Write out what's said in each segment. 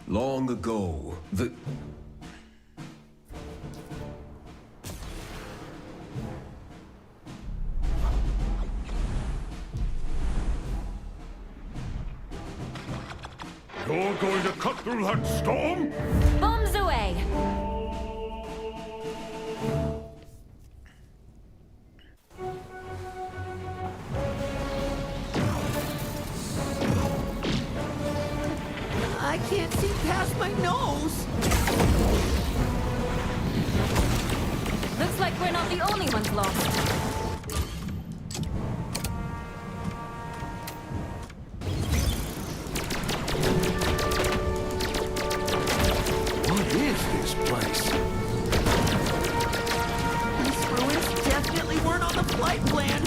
Long ago, the... You're going to cut through that storm? Bombs away! I can't see past my nose. Looks like we're not the only ones lost. What is this place? These ruins definitely weren't on the flight plan.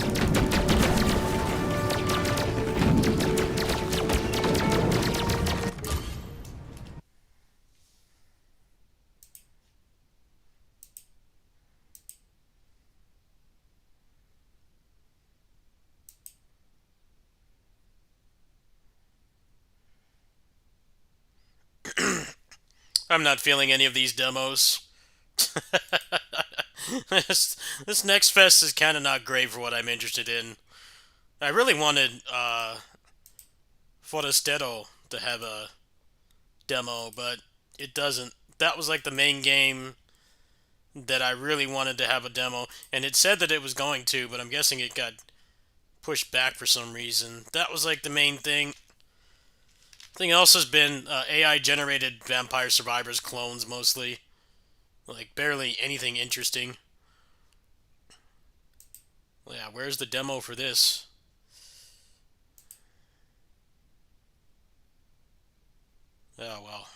I'm not feeling any of these demos. this next fest is kind of not great for what I'm interested in. I really wanted Forestedo to have a demo, but it doesn't. That was like the main game that I really wanted to have a demo, and it said that it was going to, but I'm guessing it got pushed back for some reason. That was like the main thing. Thing else has been AI-generated Vampire Survivors clones, mostly. Like, barely anything interesting. Well, yeah, where's the demo for this? Oh, well.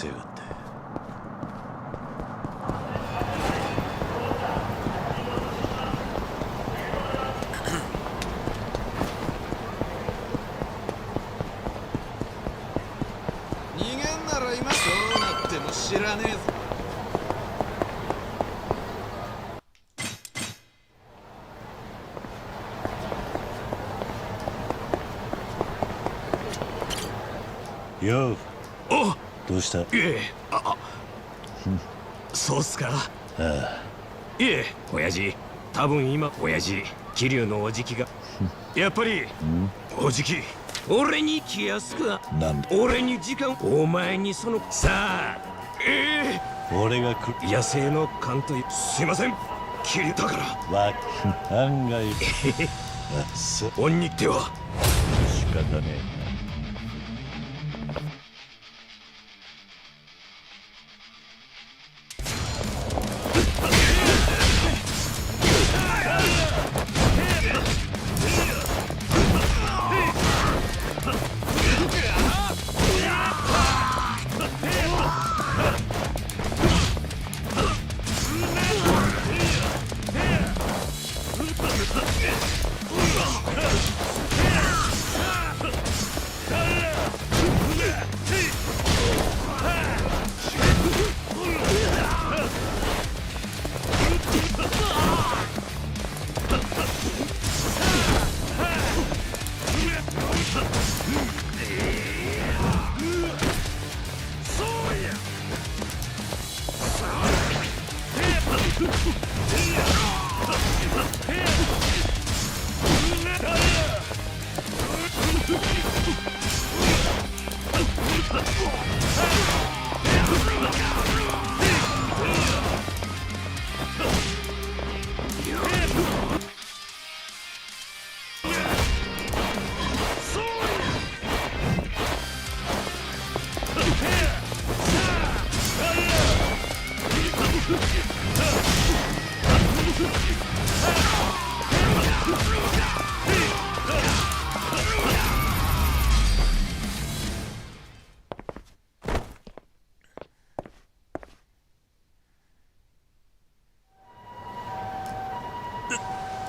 せやがって。逃げんなら今どうなっても知らねえぞ。よう、お、どうした？いえ、そうっすか。いえ、親父、多分今親父、桐生のおじきがやっぱりおじき、俺に気安くはなんだ？俺に時間、お前にそのさあ、俺が来る。野生の勘とすいません、桐生だからわ案外あっさ恩にっては仕方ねえ。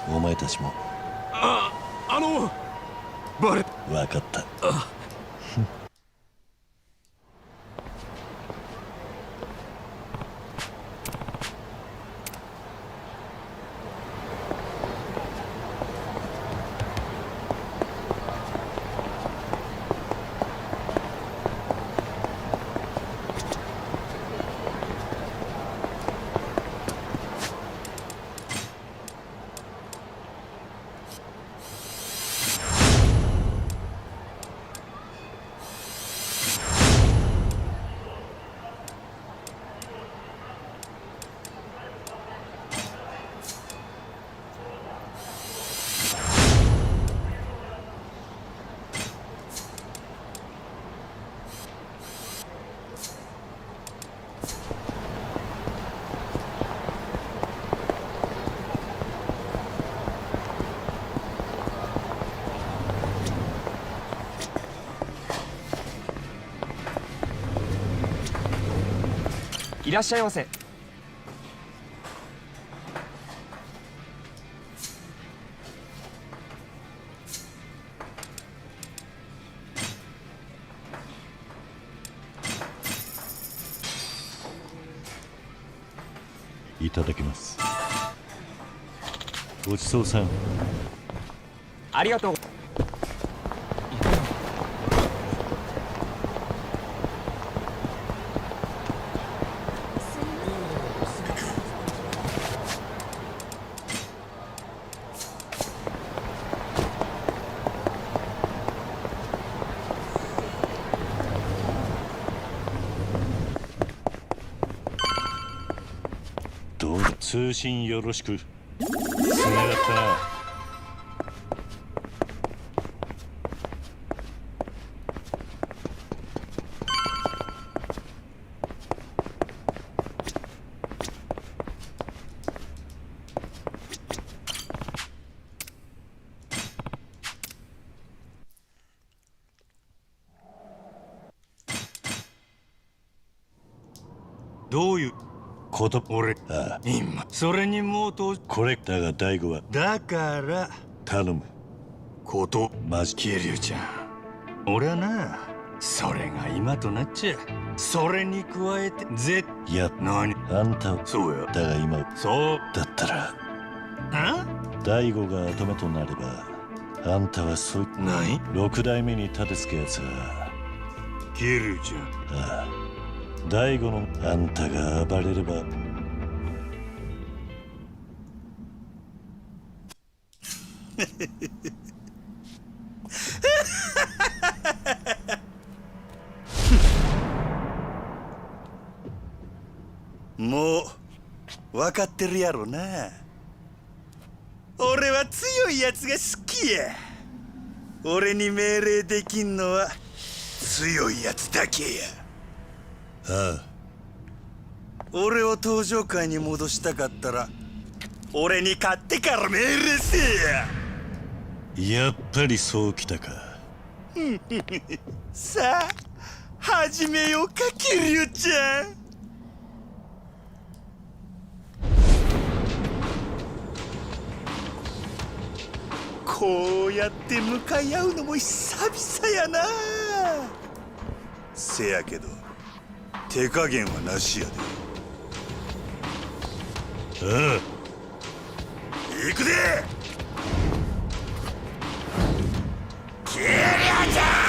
お前たちもバレ分かった。いらっしゃいませ。いただきます。ごちそうさん。ありがとう。どう通信よろしく。つながったな。どういうこと俺ああ今それにもうとこれだが大悟はだから頼むことマジ桐生ちゃん俺はなそれが今となっちゃそれに加えていや何あんたはそうやだが今そうだったらあ大悟が跡目となればあんたはそうい何6代目に立てつけやつは桐生ちゃんああ大悟のあんたが暴れればもう分かってるやろな。俺は強いやつが好きや。俺に命令できんのは強いやつだけや。ああ俺を登場界に戻したかったら俺に勝ってから命令せえや。やっぱりそうきたか。さあ始めようか桐生ちゃん。こうやって向かい合うのも久々やな。せやけど手加減はなしやで。ああ行くで桐生ちゃん。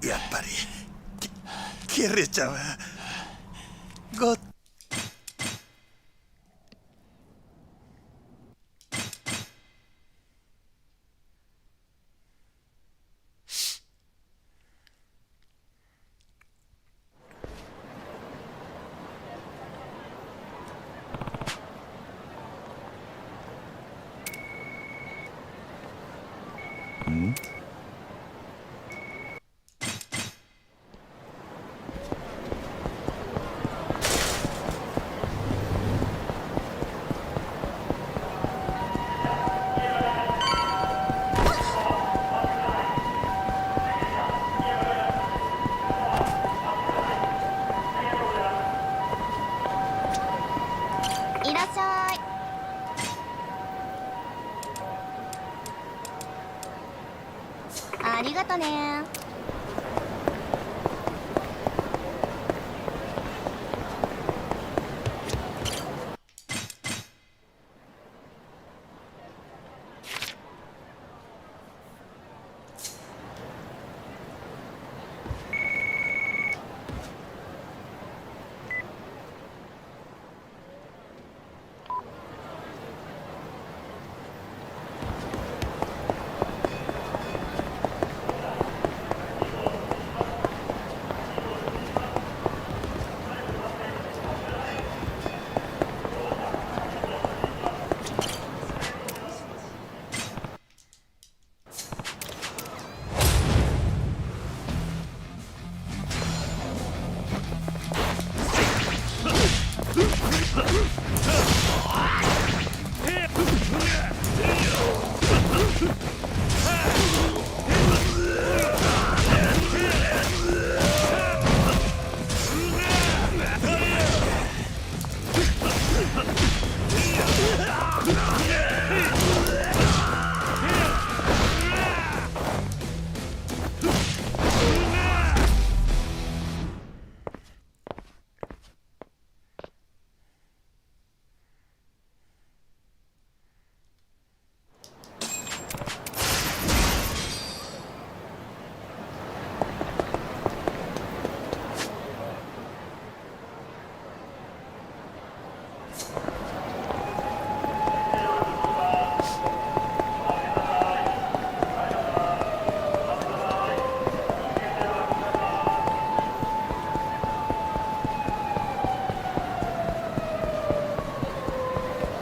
やっぱりキリちゃんはありがとね。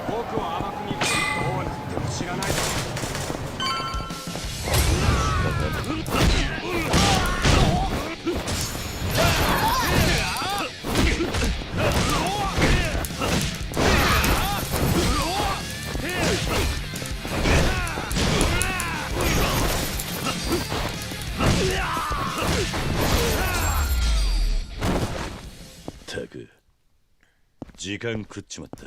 僕を甘く見る。どうなっても知らないだろったく時間食っちまった。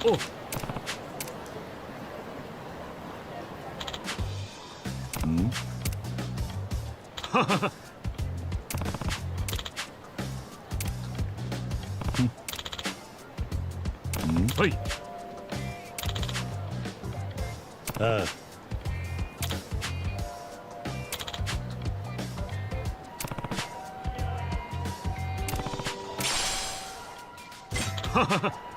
おうんははははいああははは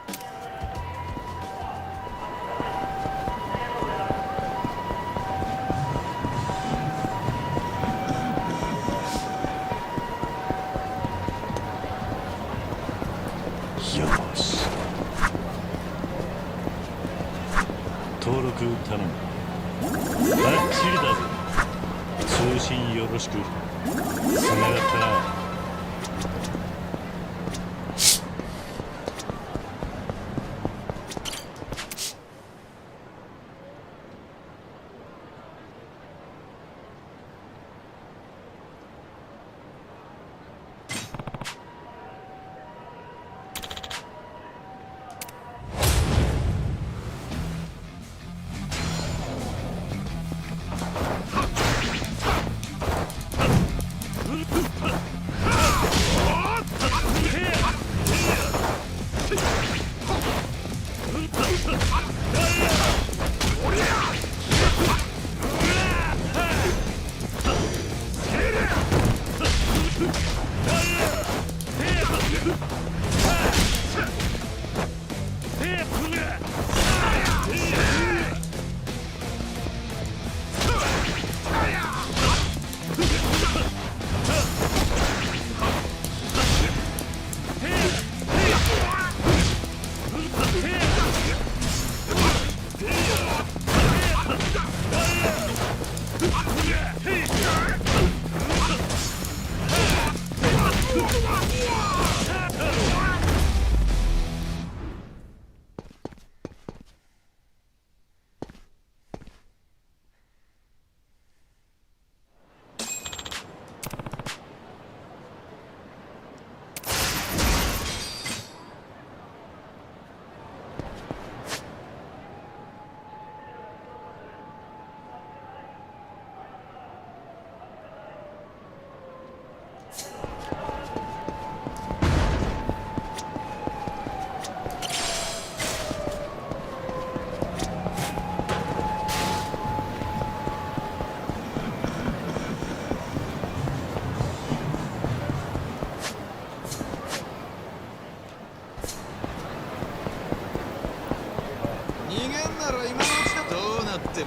よし登録頼むバッチリだぞ通信よろしくつながったな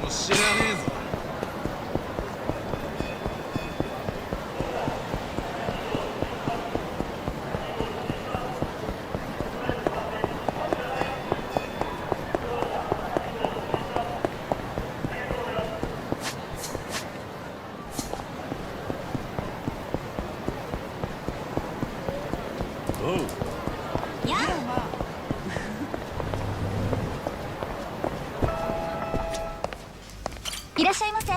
知らねえぞ。おう。やいらっしゃいませ。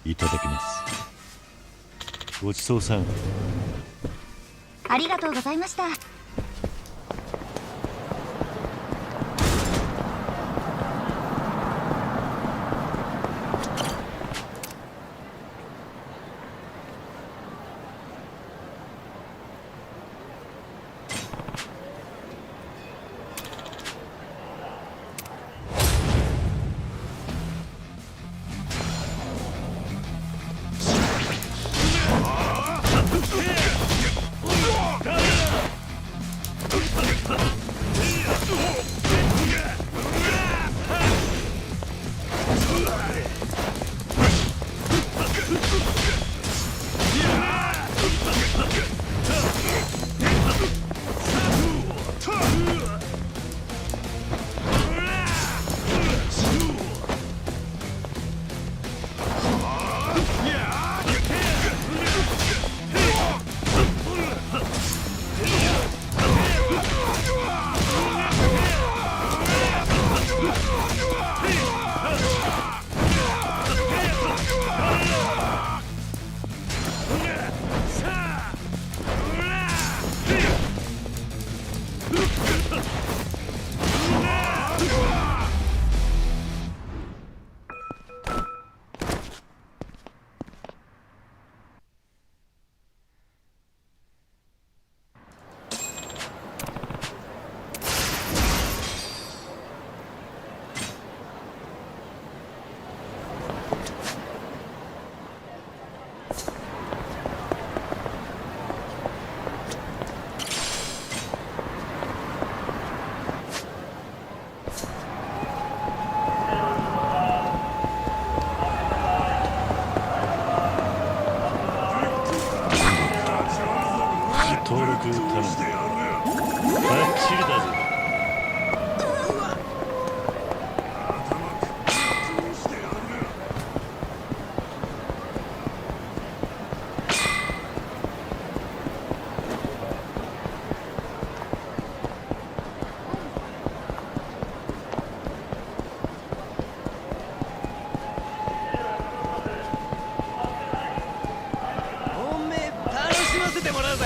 いただきます。ごちそうさん。ありがとうございました。登録頼む。バッチリだぞ。おめえ楽しませてもらうぜ。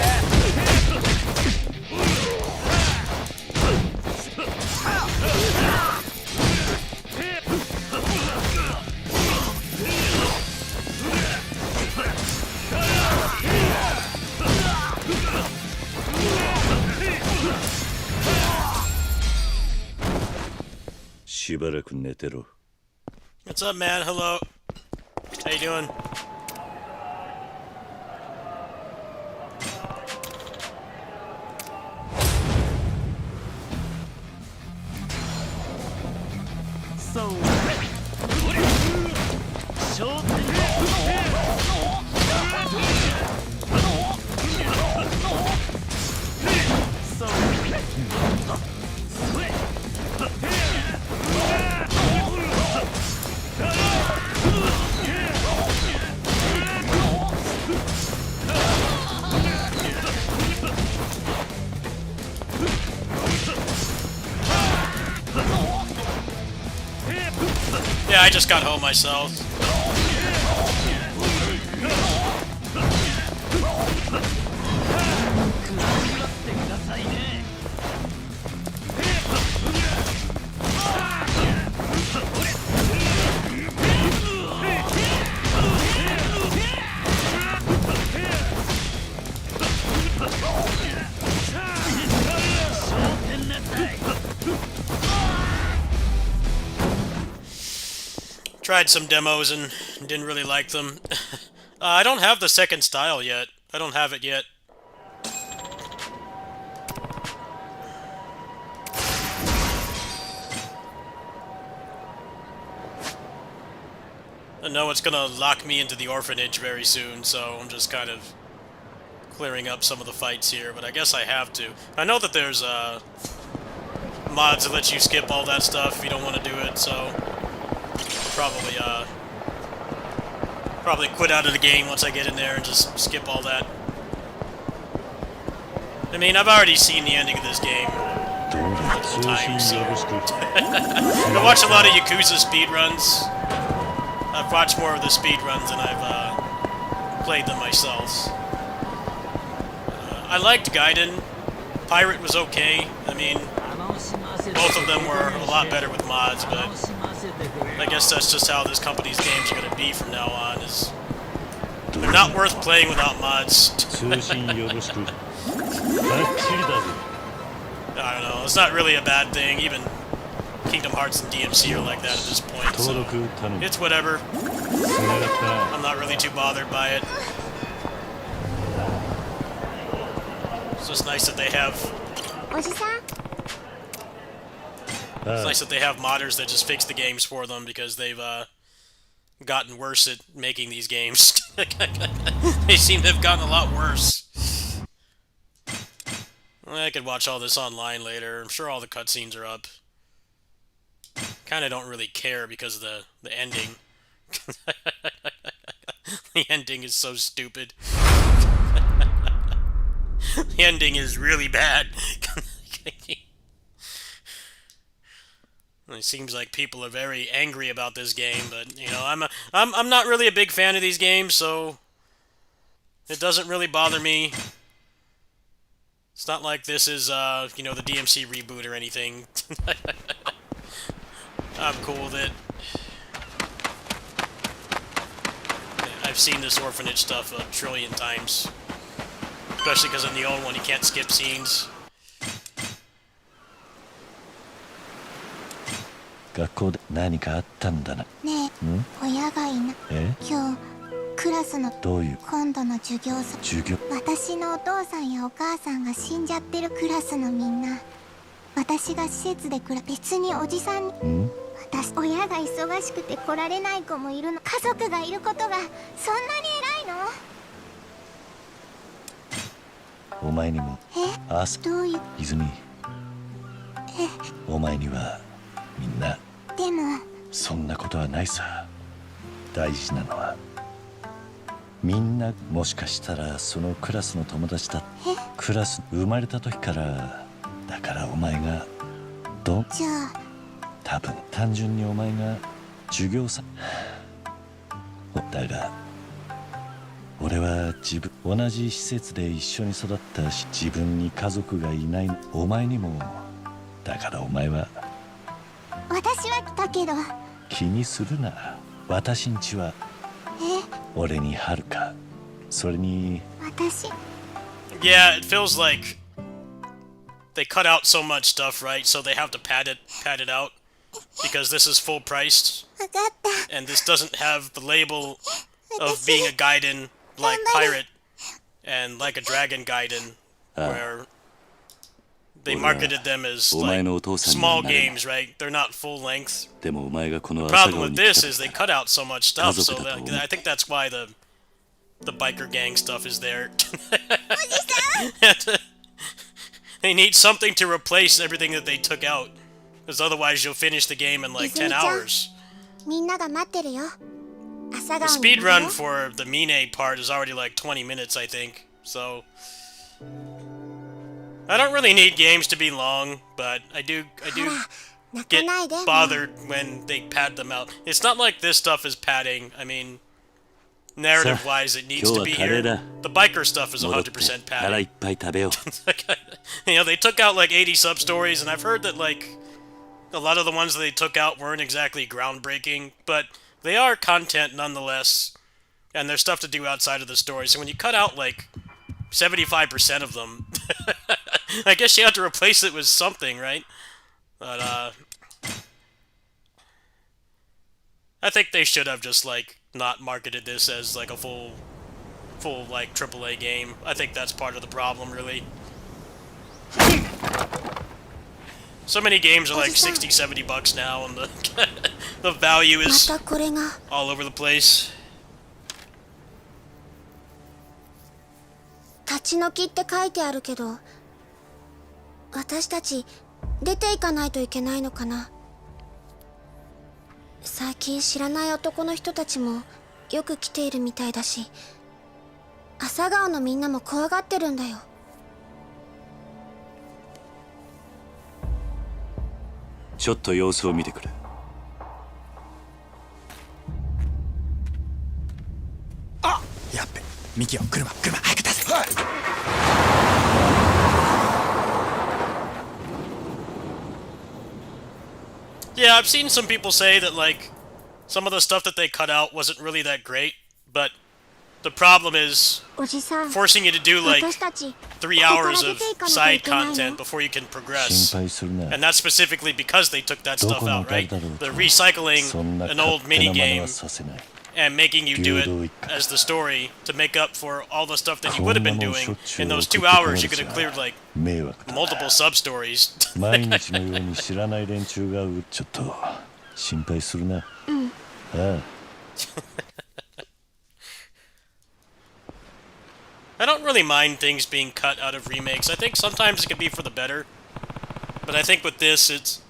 しばらく寝てろ。 What's up, man? Hello. How you doing? So. Yeah, I just got home myself. Tried some demos and didn't really like them. I don't have the second style yet. I don't have it yet. know it's gonna lock me into the orphanage very soon, so I'm just kind of clearing up some of the fights here, but I guess I have to. I know that there's mods that let you skip all that stuff if you don't want to do it, so probably quit out of the game once I get in there and just skip all that. I mean, I've already seen the ending of this game multiple times, so I watch a lot of Yakuza speedruns. I've watched more of the speedruns than I've played them myself. I liked Gaiden. Pirate was okay. I mean, both of them were a lot better with mods, but I guess that's just how this company's games are going to be from now on. Is they're not worth playing without mods. I don't know. It's not really a bad thing. Even Kingdom Hearts and DMC are like that at this point. So it's whatever. I'm not really too bothered by it. It's just nice that they have. It's nice that they have modders that just fix the games for them because they've gotten worse at making these games. They seem to have gotten a lot worse. I could watch all this online later. I'm sure all the cutscenes are up. Kind of don't really care because of the ending. The ending is so stupid. The ending is really bad. It seems like people are very angry about this game, but you know, I'm not really a big fan of these games, so it doesn't really bother me. It's not like this is you know, the DMC reboot or anything. I'm cool with it. I've seen this orphanage stuff a trillion times. Especially because in the old one you can't skip scenes. 学校で何かあったんだな。ねえ、親がいな。今日クラスのどういう今度の授業私のお父さんやお母さんが死んじゃってるクラスのみんな。私が施設で別におじさんに。私親が忙しくて来られない子もいるの。家族がいることがそんなに偉いの？お前にもどういう泉お前にはみんなでもそんなことはないさ。大事なのはみんなもしかしたらそのクラスの友達だ。クラス生まれた時からだからお前がじゃあ多分単純にお前が授業さだが俺は同じ施設で一緒に育ったし自分に家族がいないお前にもだからお前は私は来たけど気にするな。私んちは俺にはるかそれに私 Yeah, it feels like they cut out so much stuff, right? So they have to pad it out because this is full priced. 分かった And this doesn't have the label of being a Gaiden like Pirate and like a Dragon Gaiden, where they marketed them as like small games, right? They're not full length. The problem with this is they cut out so much stuff, so I think that's why the biker gang stuff is there. They need something to replace everything that they took out, because otherwise you'll finish the game in like 10 hours. みんなが待ってるよ The speed run for the Mine part is already like 20 minutes, I think. So I don't really need games to be long, but I do get bothered when they pad them out. It's not like this stuff is padding. I mean, narrative-wise, it needs to be here. The biker stuff is 100% padding. You know, they took out like 80 sub-stories, and I've heard that like a lot of the ones that they took out weren't exactly groundbreaking, but they are content nonetheless, and there's stuff to do outside of the story. So when you cut out like 75% of them, I guess you have to replace it with something, right? But I think they should have just like not marketed this as like a full like AAA game. I think that's part of the problem, really. So many games are like 60, 70 bucks now, and the value ま is たこれが all over the place. 立ち退きって書いてあるけど、私たち出ていかないといけないのかな。最近知らない男の人たちもよく来ているみたいだし、朝顔のみんなも怖がってるんだよ。ちょっと様子を見てくる。あ、やっべ、ミキオ、車早く出せ。はい。Yeah, I've seen some people say that, like, some of the stuff that they cut out wasn't really that great, but the problem is おじさん、 forcing you to do, like, 私たち 3 hours of side content before you can 心 progress. 配するな。 And that's specifically because they took that ど stuff この out, 誰 right? だろう The と recycling そんな an 勝 old 手な mini 真似 game はさせない。 and making you do it 牛丼一家 as the story to make up for all the stuff that you would have been こんなもん doing しょっちゅう in those 送って 2 こら hours. れ You ち could ゃ have cleared like 迷惑だ。 multiple sub stories. 毎日のように知らない連中がちょっと心配するな。ああ。I don't really mind things being cut out of remakes. I think sometimes it can be for the better. But I think with this, it's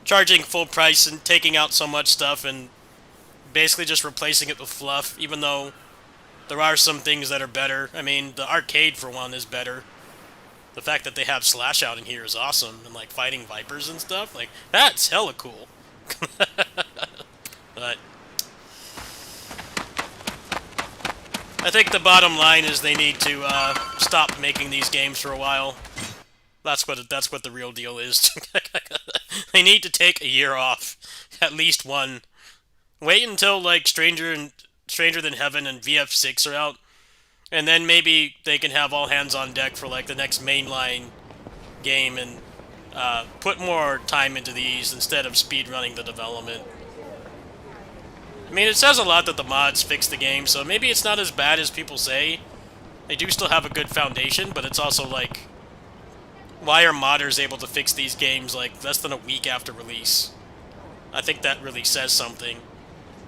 charging full price and taking out so much stuff and basically just replacing it with fluff, even though there are some things that are better. I mean, the arcade, for one, is better. The fact that they have Slash out in here is awesome, and, like, fighting Vipers and stuff. Like, that's hella cool. But I think the bottom line is they need to stop making these games for a while. That's what the real deal is. They need to take a year off, at least one. Wait until like Stranger Than Heaven and VF6 are out, and then maybe they can have all hands on deck for like the next mainline game and put more time into these instead of speedrunning the development. I mean, it says a lot that the mods fixed the game, so maybe it's not as bad as people say. They do still have a good foundation, but it's also like, why are modders able to fix these games like less than a week after release? I think that really says something.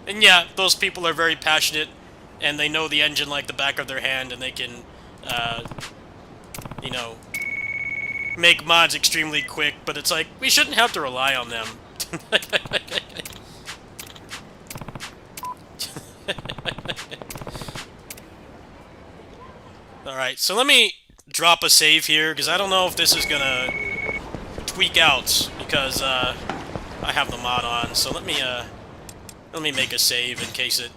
And yeah, those people are very passionate, and they know the engine like the back of their hand, and they can, you know, make mods extremely quick, but it's like, we shouldn't have to rely on them. Alright, so let me drop a save here, because I don't know if this is gonna tweak out, because I have the mod on, so let me make a save in case it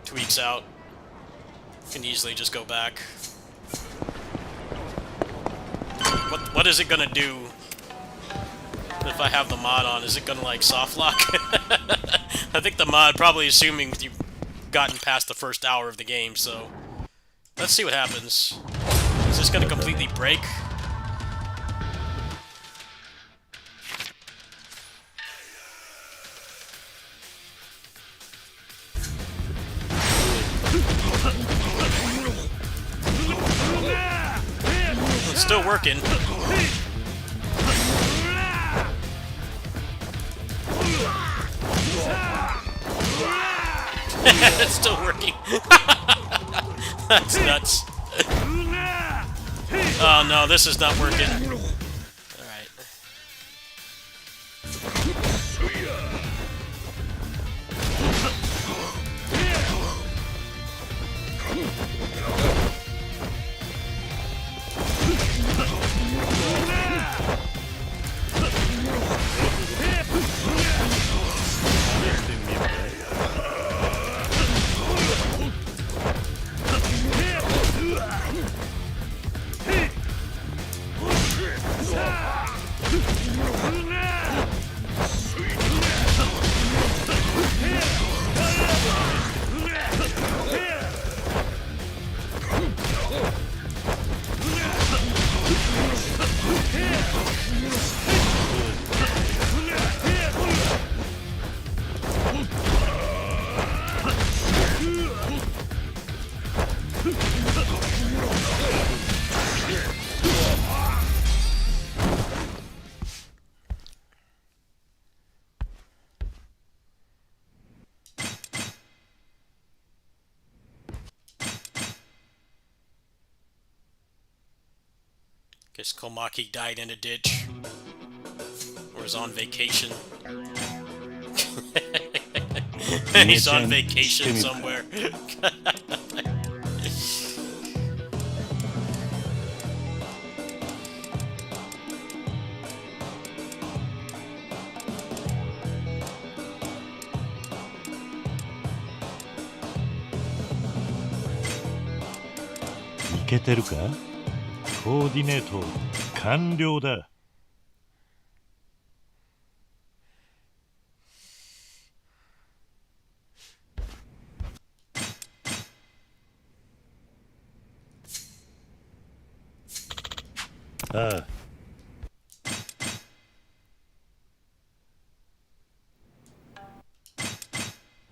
tweaks out. You can easily just go back. What is it gonna do if I have the mod on? Is it gonna, like, soft lock? I think the mod, probably assuming you've gotten past the first hour of the game, so let's see what happens. Is this gonna completely break? It's still working. It's still working. That's nuts. Oh no, this is not working. Alright. Guess Komaki died in a ditch. Or is on vacation. He's on vacation somewhere.いけてるか？コーディネート完了だ。ああ。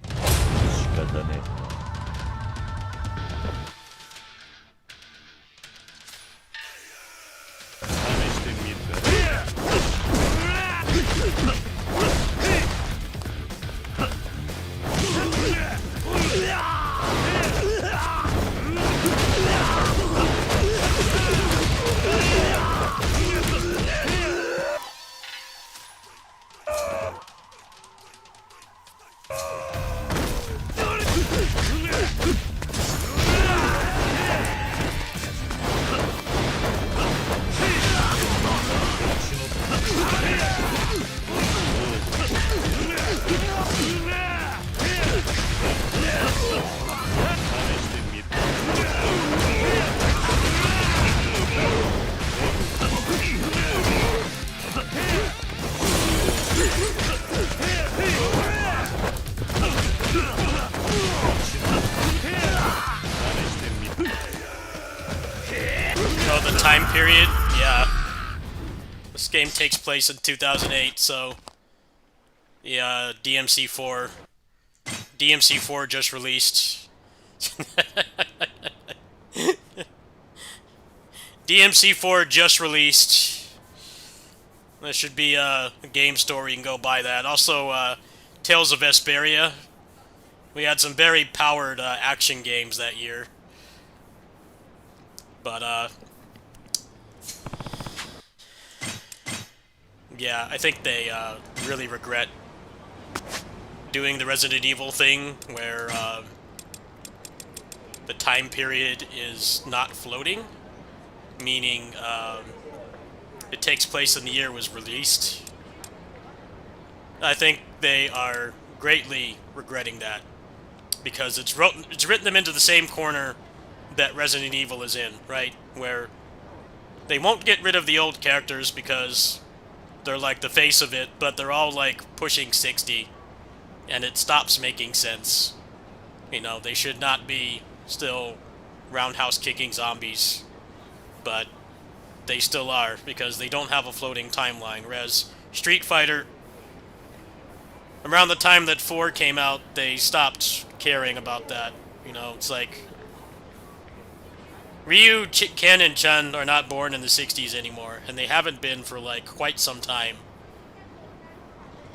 仕方ねえ。Oh, the time period? Yeah. This game takes place in 2008, so... Yeah, DMC4. DMC4 just released. DMC4 just released. That should be a game store, you can go buy that. Also, Tales of Vesperia. We had some very powered action games that year. But, yeah, I think they really regret doing the Resident Evil thing, where the time period is not floating, meaning it takes place in the year it was released. I think they are greatly regretting that, because it's written them into the same corner that Resident Evil is in, right? Where they won't get rid of the old characters because they're like the face of it, but they're all like pushing 60, and it stops making sense. You know, they should not be still roundhouse kicking zombies, but they still are, because they don't have a floating timeline, whereas Street Fighter, around the time that 4 came out, they stopped caring about that. You know, it's like Ryu, Ken, and Chun are not born in the 60s anymore, and they haven't been for, like, quite some time.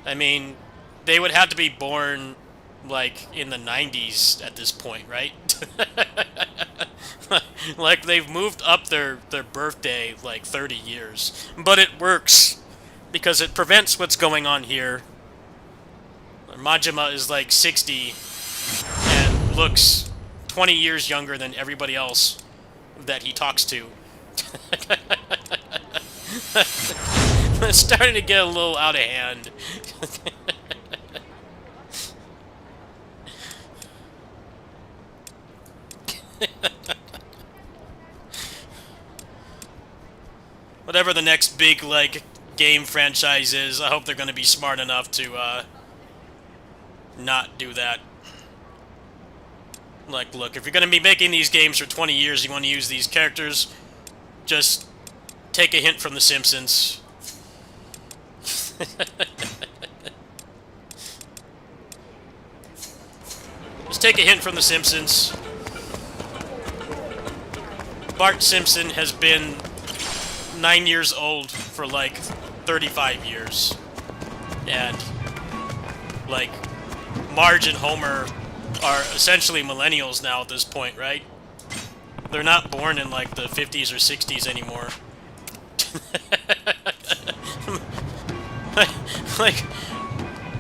I mean, they would have to be born, like, in the 90s at this point, right? Like, they've moved up their birthday, like, 30 years. But it works, because it prevents what's going on here. Majima is, like, 60, and looks 20 years younger than everybody else that he talks to. It's starting to get a little out of hand. Whatever the next big, like, game franchise is, I hope they're going to be smart enough to not do that. Like, look, if you're going to be making these games for 20 years, you want to use these characters, just take a hint from The Simpsons. Just take a hint from The Simpsons. Bart Simpson has been 9 years old for, like, 35 years. And, like, Marge and Homer are essentially millennials now at this point, right? They're not born in, like, the 50s or 60s anymore. Like,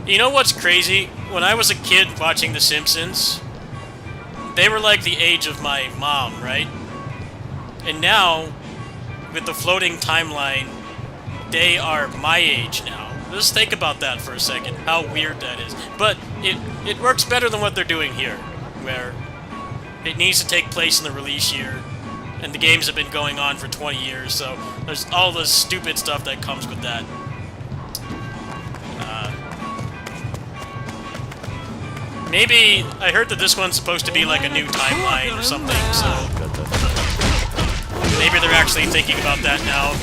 you know what's crazy? When I was a kid watching The Simpsons, they were like the age of my mom, right? And now, with the floating timeline, they are my age now. Just think about that for a second, how weird that is. But it works better than what they're doing here, where it needs to take place in the release year, and the games have been going on for 20 years, so there's all the stupid stuff that comes with that. Maybe, I heard that this one's supposed to be like a new timeline or something, so maybe they're actually thinking about that now.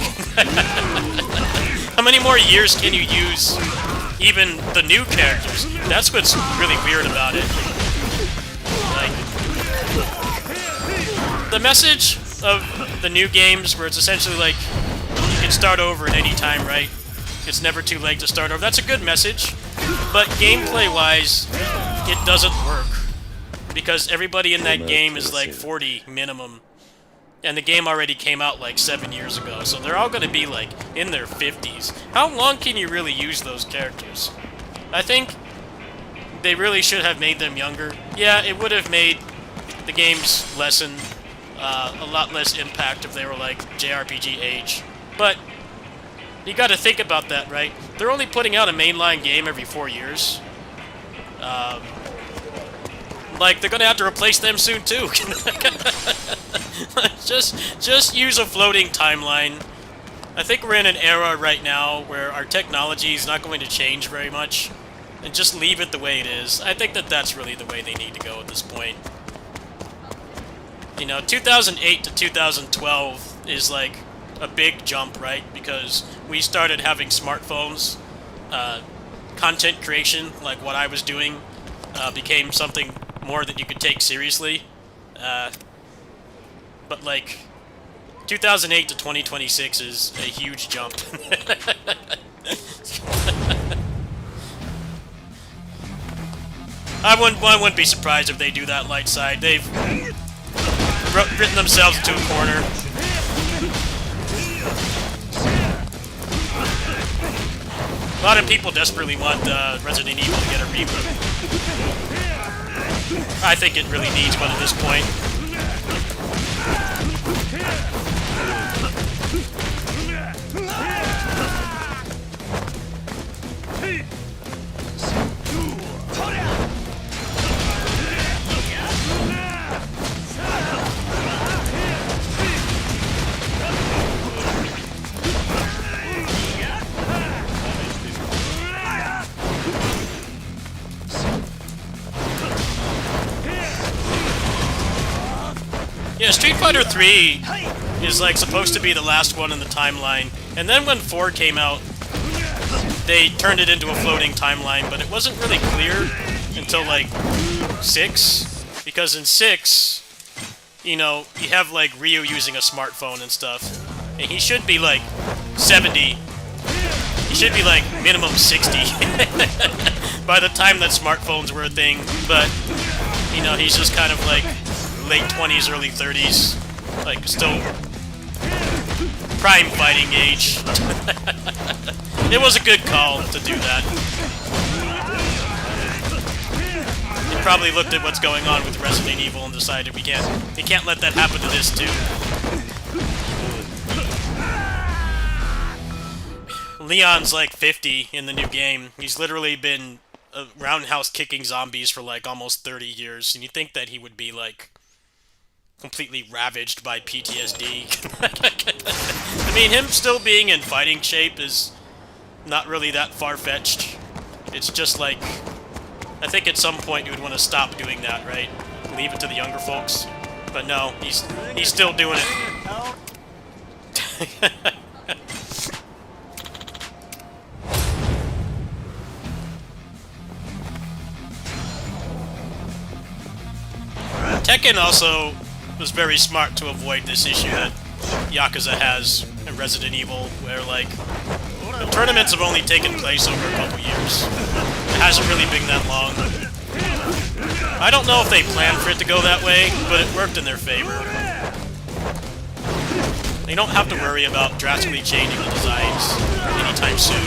How many more years can you use even the new characters? That's what's really weird about it. Like, the message of the new games, where it's essentially like, you can start over at any time, right? It's never too late to start over. That's a good message, but gameplay-wise, it doesn't work. Because everybody in that game is like 40 minimum. And the game already came out like 7 years ago, so they're all going to be like in their 50s. How long can you really use those characters? I think they really should have made them younger. Yeah, it would have made the games lessen a lot less impact if they were like JRPG age. But you got to think about that, right? They're only putting out a mainline game every 4 years. Like, they're gonna have to replace them soon too. just use a floating timeline. I think we're in an era right now where our technology is not going to change very much, and just leave it the way it is. I think that that's really the way they need to go at this point. You know, 2008 to 2012 is like a big jump, right? Because we started having smartphones. Content creation, like what I was doing, became something more that you could take seriously. But like 2008 to 2026 is a huge jump. I wouldn't be surprised if they do that light side. They've written themselves into a corner. A lot of people desperately want Resident Evil to get a reboot. I think it really needs one at this point. Yeah, Street Fighter 3 is like supposed to be the last one in the timeline, and then when 4 came out, they turned it into a floating timeline, but it wasn't really clear until like 6, because in 6, you know, you have like Ryu using a smartphone and stuff, and he should be like 70. He should be like minimum 60 by the time that smartphones were a thing, but you know, he's just kind of like late 20s, early 30s, like still prime fighting age. It was a good call to do that. They probably looked at what's going on with Resident Evil and decided we can't let that happen to this too. Leon's like 50 in the new game. He's literally been roundhouse kicking zombies for like almost 30 years, and you think that he would be like completely ravaged by PTSD. I mean, him still being in fighting shape is not really that far-fetched. It's just like, I think at some point you would want to stop doing that, right? Leave it to the younger folks. But no, he's still doing it. Tekken also was very smart to avoid this issue that Yakuza has in Resident Evil, where like the tournaments have only taken place over a couple years. It hasn't really been that long. I don't know if they planned for it to go that way, but it worked in their favor. You don't have to worry about drastically changing the designs anytime soon.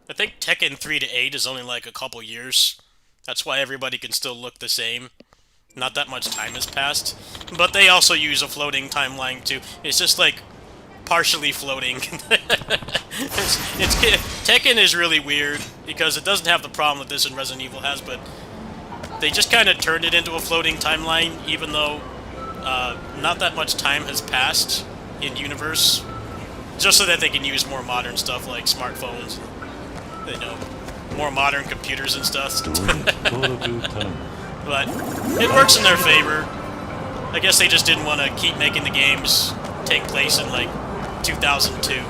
I think Tekken 3 to 8 is only like a couple years. That's why everybody can still look the same. Not that much time has passed. But they also use a floating timeline too. It's just like partially floating. Tekken is really weird because it doesn't have the problem that this in Resident Evil has, but they just kind of turned it into a floating timeline even though not that much time has passed in universe. Just so that they can use more modern stuff like smartphones. You know, more modern computers and stuff. But it works in their favor. I guess they just didn't want to keep making the games take place in like 2002.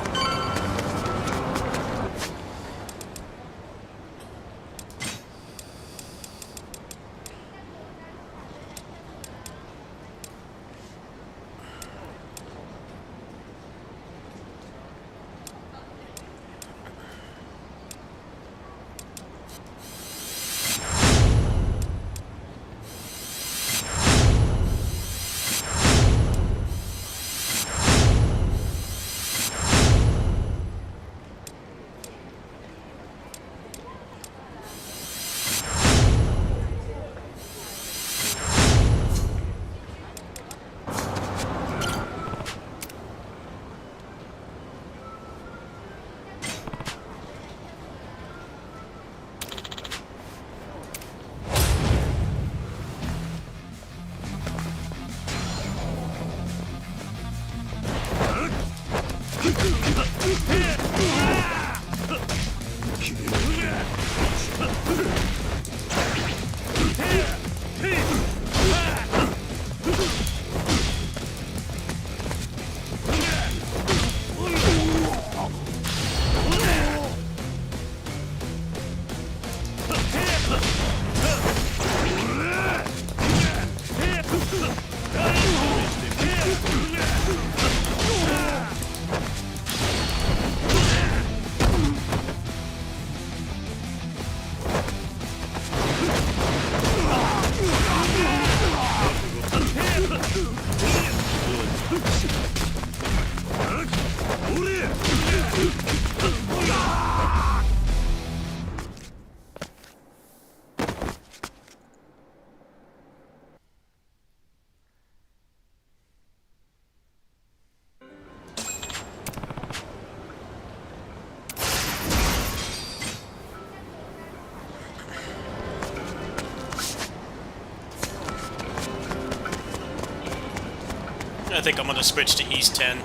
I think I'm gonna switch to East 10.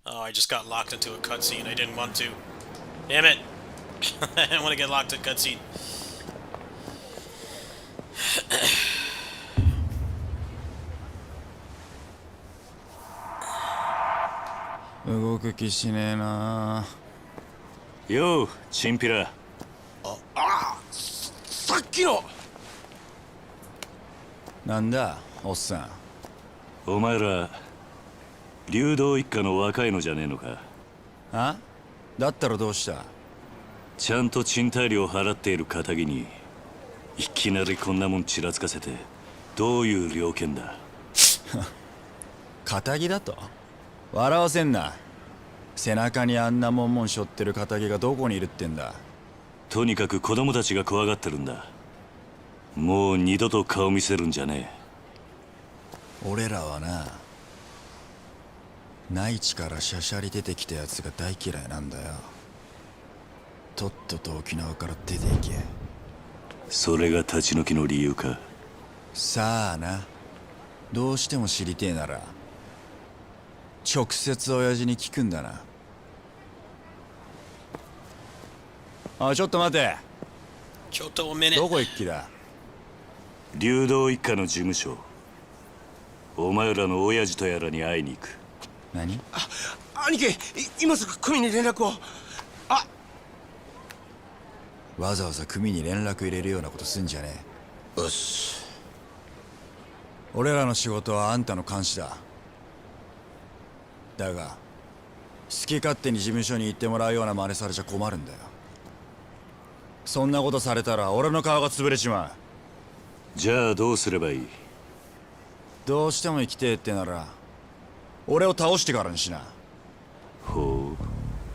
Oh, I just got locked into a cutscene. I didn't want to. Damn it! I didn't want to get locked in a cutscene. 動く気しねえな。よう、チンピラ。さっきの。なんだ、おっさん。お前ら流動一家の若いのじゃねえのか。あ？だったらどうした？ちゃんと賃貸料払っている堅気にいきなりこんなもんちらつかせてどういう了見だ。堅気だと？笑わせんな。背中にあんなもん背負ってる堅気がどこにいるってんだ。とにかく子供たちが怖がってるんだ。もう二度と顔見せるんじゃねえ。俺らはな、内地からしゃしゃり出てきたやつが大嫌いなんだよ。とっとと沖縄から出ていけ。それが立ち退きの理由か。さあな、どうしても知りてえなら直接親父に聞くんだな。あ、ちょっと待て。ちょっとおめね。どこ行く気だ？流動一家の事務所。お前らの親父とやらに会いに行く。何？兄貴、今すぐ組に連絡を。わざわざ組に連絡入れるようなことすんじゃねえ。よし。俺らの仕事はあんたの監視だ。だが好き勝手に事務所に行ってもらうような真似されちゃ困るんだよ。そんなことされたら俺の顔が潰れちまう。じゃあどうすればいい？どうしても生きてえってなら俺を倒してからにしな。ほう、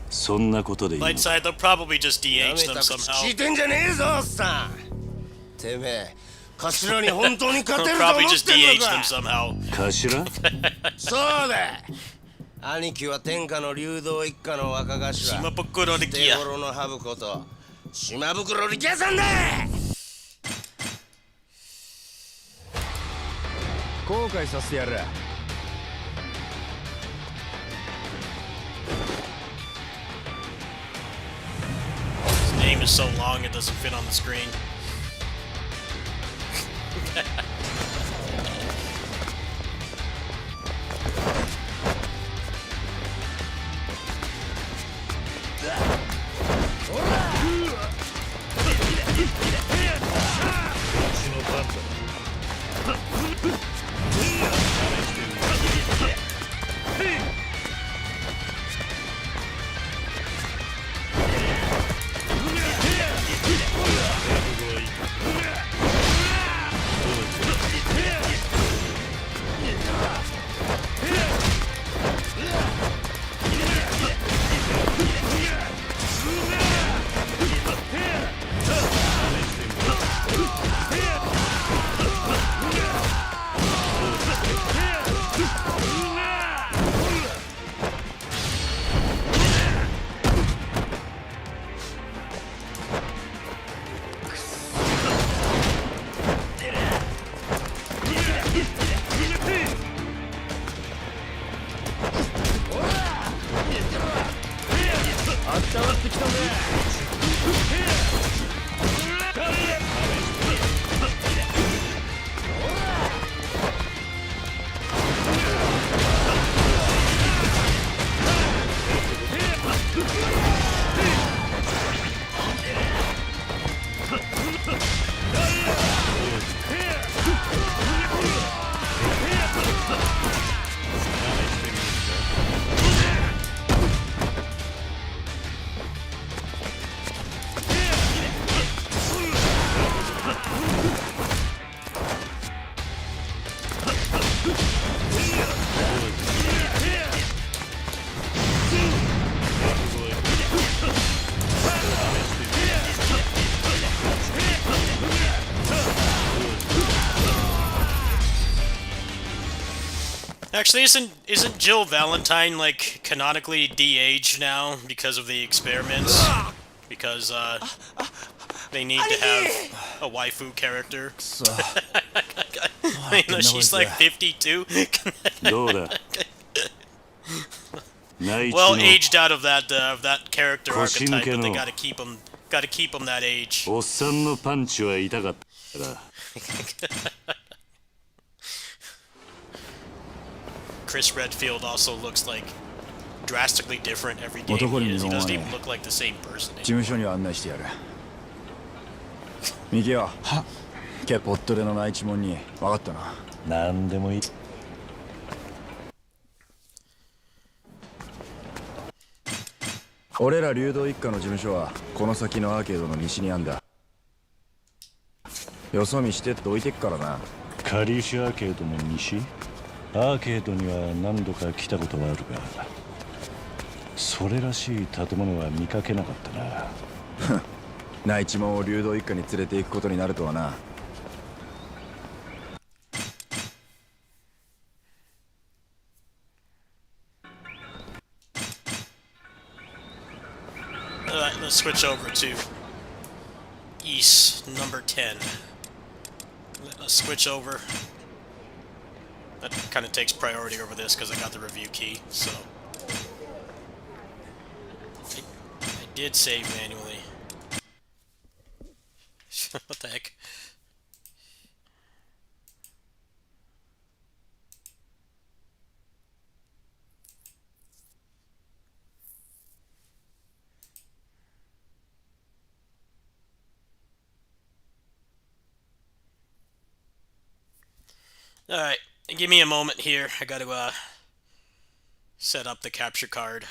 そんなことでいいの Light か。 side, they'll probably just DH なめ them た口 somehow. 聞いてんじゃねえぞおっさん。てめえ頭に本当に勝て They'll ると思 probably っ just て DH んの them か。somehow. 頭そうだ。兄貴は天下の流動一家の若頭。島袋力也。手頃のハブこと島袋力也さんだ。後悔させてやる。His name is so long it doesn't fit on the screen. Actually, isn't Jill Valentine like canonically de-aged now because of the experiments? Because they need to have a waifu character. You know, she's like 52. どうだ。 Well, aged out of that character 腰 archetype, 抜け but の they gotta keep him that age. おっさんのパンチは痛かったから。 Chris Redfield also looks like drastically different every game 男に he is. He 見本は doesn't ね even look like the same person 事務所には案内してやる。ミキよ。は。ケポットでの内地門に分かったな。なんでもいい。俺ら流動一家の事務所はこの先のアーケードの西にあんだ。よそ見してって置いてっからな。カリウシアーケードの西？アーケードには何度か来たことはあるが、それらしい建物は見かけなかったな。内地門を流動一家に連れて行くことになるとはな。Let's switch over to East number 10. Let's switch over. That kind of takes priority over this because I got the review key, so I did save manually. What the heck? Alright, give me a moment here. I gotta set up the capture card.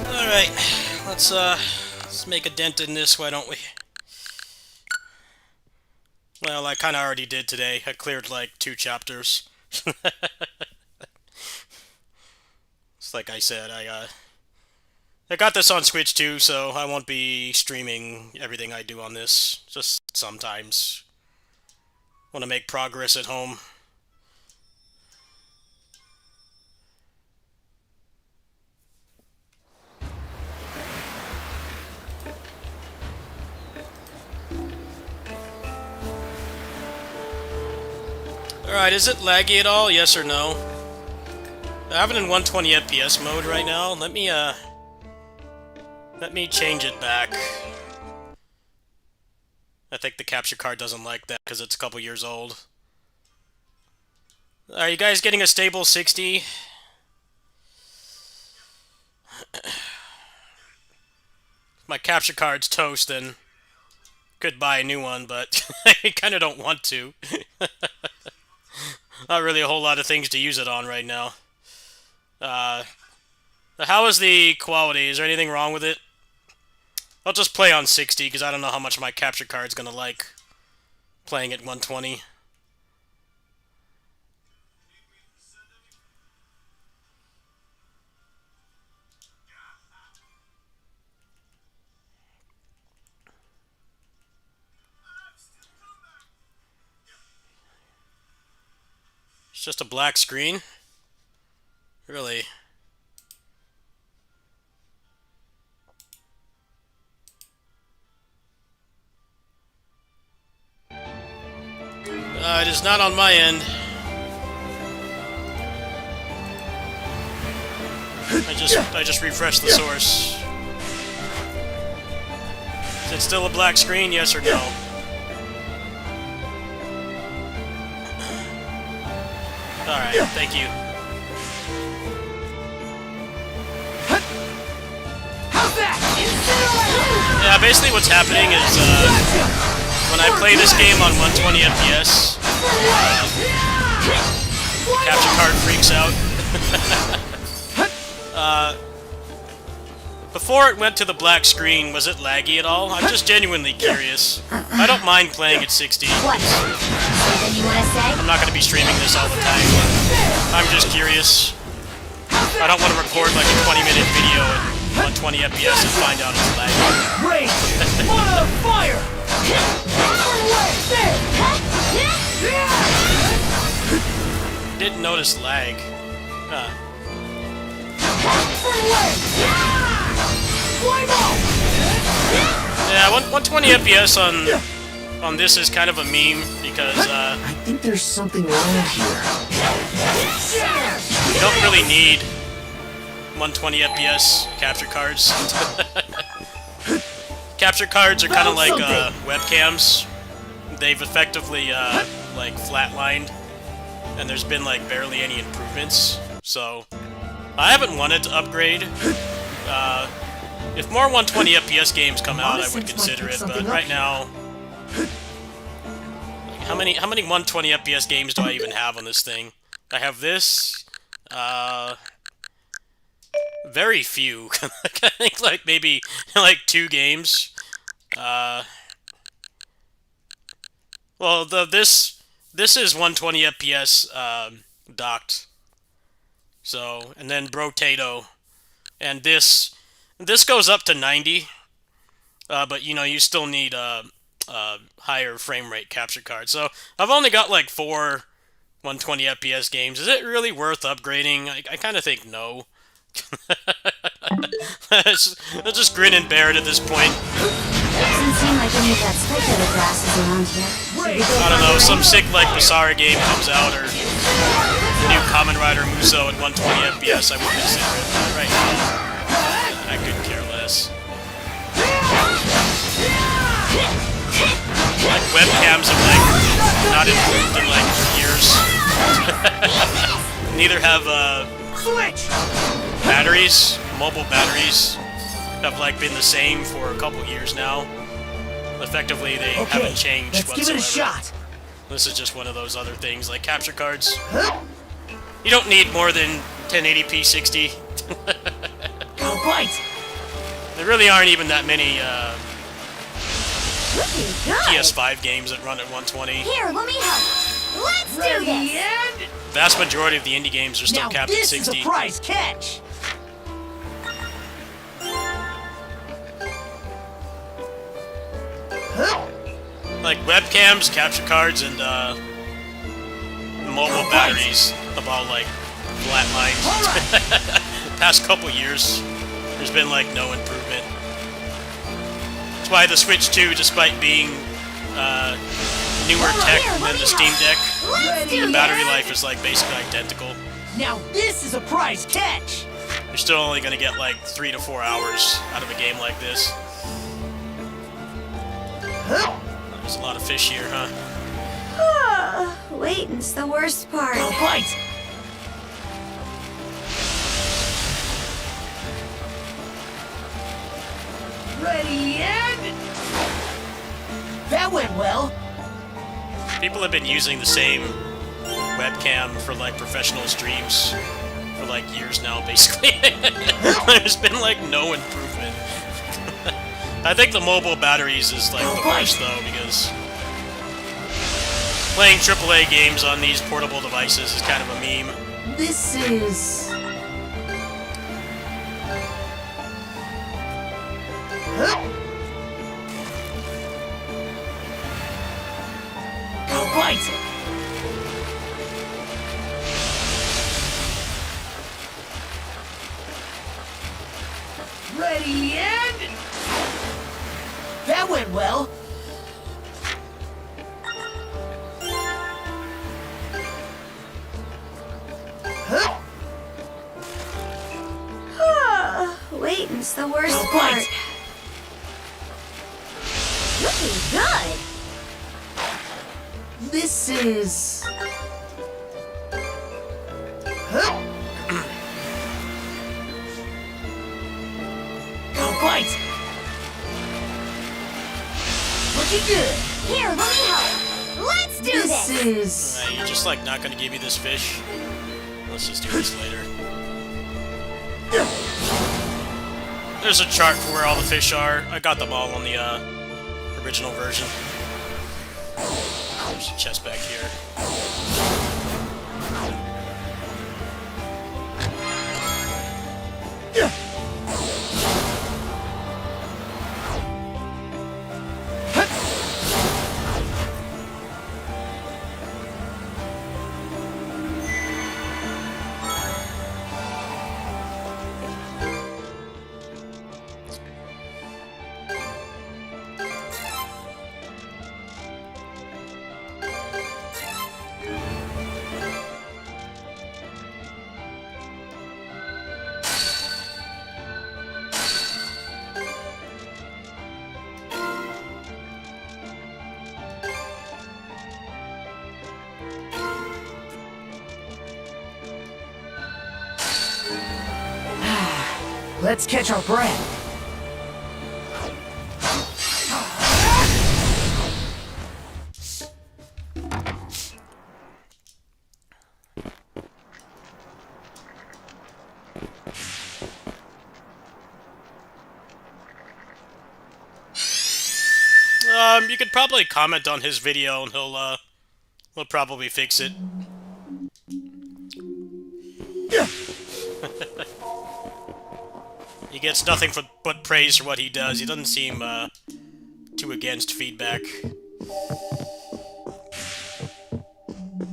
Alright, let's make a dent in this, why don't we? Well, I kinda already did today. I cleared like 2 chapters. It's like I said, I got this on Switch too, so I won't be streaming everything I do on this. Just sometimes. Want to make progress at home. Alright, is it laggy at all? Yes or no? I have it in 120 FPS mode right now. Let me change it back. I think the capture card doesn't like that because it's a couple years old. Are you guys getting a stable 60? My capture card's toast, then could buy a new one, but I kind of don't want to. Not really a whole lot of things to use it on right now. How is the quality? Is there anything wrong with it? I'll just play on 60 because I don't know how much my capture card's gonna like playing at 120. It's just a black screen? Really? It is not on my end. I just refreshed the source. Is it still a black screen? Yes or no? Alright, thank you. Yeah, basically what's happening is, when I play this game on 120 FPS, capture card freaks out. Before it went to the black screen, was it laggy at all? I'm just genuinely curious. I don't mind playing at 60. I'm not going to be streaming this all the time. I'm just curious. I don't want to record like a 20-minute video at 120 FPS and find out it's laggy. Fire! Didn't notice lag. Huh. Yeah, 120 FPS on this is kind of a meme because I think there's something wrong here. you don't really need 120 FPS capture cards. Capture cards are kind of like webcams. They've effectively like flatlined, and there's been like barely any improvements. So I haven't wanted to upgrade. If more 120 FPS games come out, I would consider it. But right now, how many 120 FPS games do I even have on this thing? I have this. Very few. I think like maybe like 2 games. Well, this is 120 FPS docked. So, and then Brotato, and this goes up to 90. But you know, you still need higher frame rate capture card. So I've only got like 4 120 FPS games. Is it really worth upgrading? I kind of think no. Let's just grin and bear it at this point. Doesn't seem like any of that spectator grass is around here. I don't know, some sick like Basara game comes out, or the new Kamen Rider Muso at 120 FPS, I would consider it. But right now, I couldn't care less. Like webcams have like not improved in like years. Neither have batteries, mobile batteries have like been the same for a couple years now. Effectively, they haven't changed whatsoever. Give it a shot. This is just one of those other things, like capture cards. You don't need more than 1080p 60. Go bite. There really aren't even that many PS5 games that run at 120. Here, let me help. Let's do this. Vast majority of the indie games are still capped at 60. This is a prize catch. Like webcams, capture cards, and mobile batteries have all like flatlined. Past couple years, there's been like no improvement. That's why the Switch 2, despite being newer tech than the Steam Deck, the battery life is like basically identical. Now this is a prize catch. You're still only gonna get like 3 to 4 hours out of a game like this. There's a lot of fish here, huh? Waiting's the worst part. Go bite. Ready and that went well. People have been using the same webcam for like professional streams for like years now, basically. There's been like no improvement. I think the mobile batteries is like the worst though, because playing AAA games on these portable devices is kind of a meme. This is... Go bite. Ready and that went well. It's the worst Oh, part. right. Looking good. This is... All right. Looking good. Here, let me help. Let's do This this. is... You're just like not gonna give me this fish. Let's just do this later. There's a chart for where all the fish are. I got them all on the original version. There's a chest back here. Let's catch our breath. You could probably comment on his video and he'll probably fix it. He gets nothing but praise for what he does. He doesn't seem too against feedback.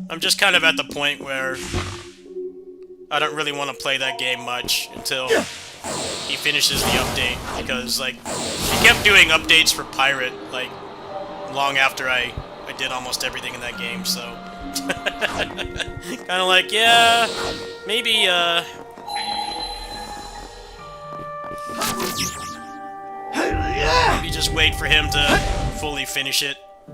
I'm just kind of at the point where I don't really want to play that game much until he finishes the update, because like he kept doing updates for Pirate like long after I did almost everything in that game, so kind of like, yeah, maybe maybe just wait for him to fully finish it. I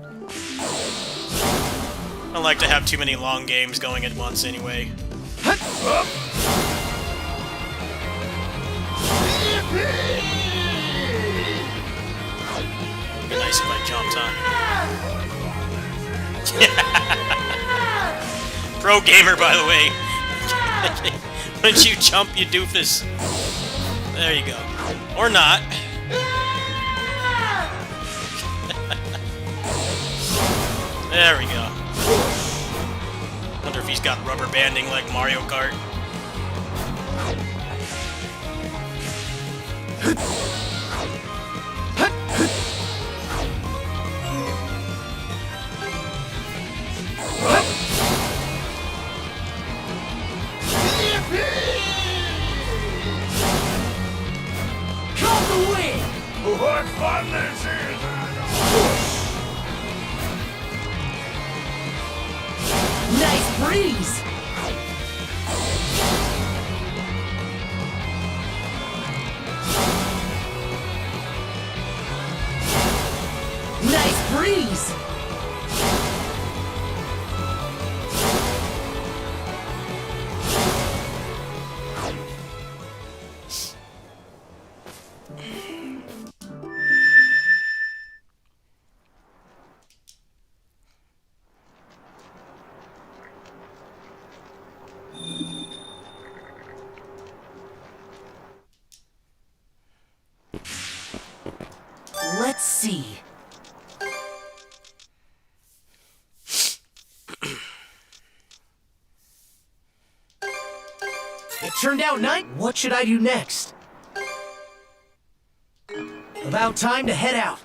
don't like to have too many long games going at once anyway. It'd be nice if I jumped, huh? Pro gamer, by the way. Once you jump, you doofus. There you go. Or not. There we go. Wonder if he's got rubber banding like Mario Kart. Caught the wind. What fun this is! Nice breeze. Nice breeze. Let's see. It turned out nice. What should I do next? About time to head out.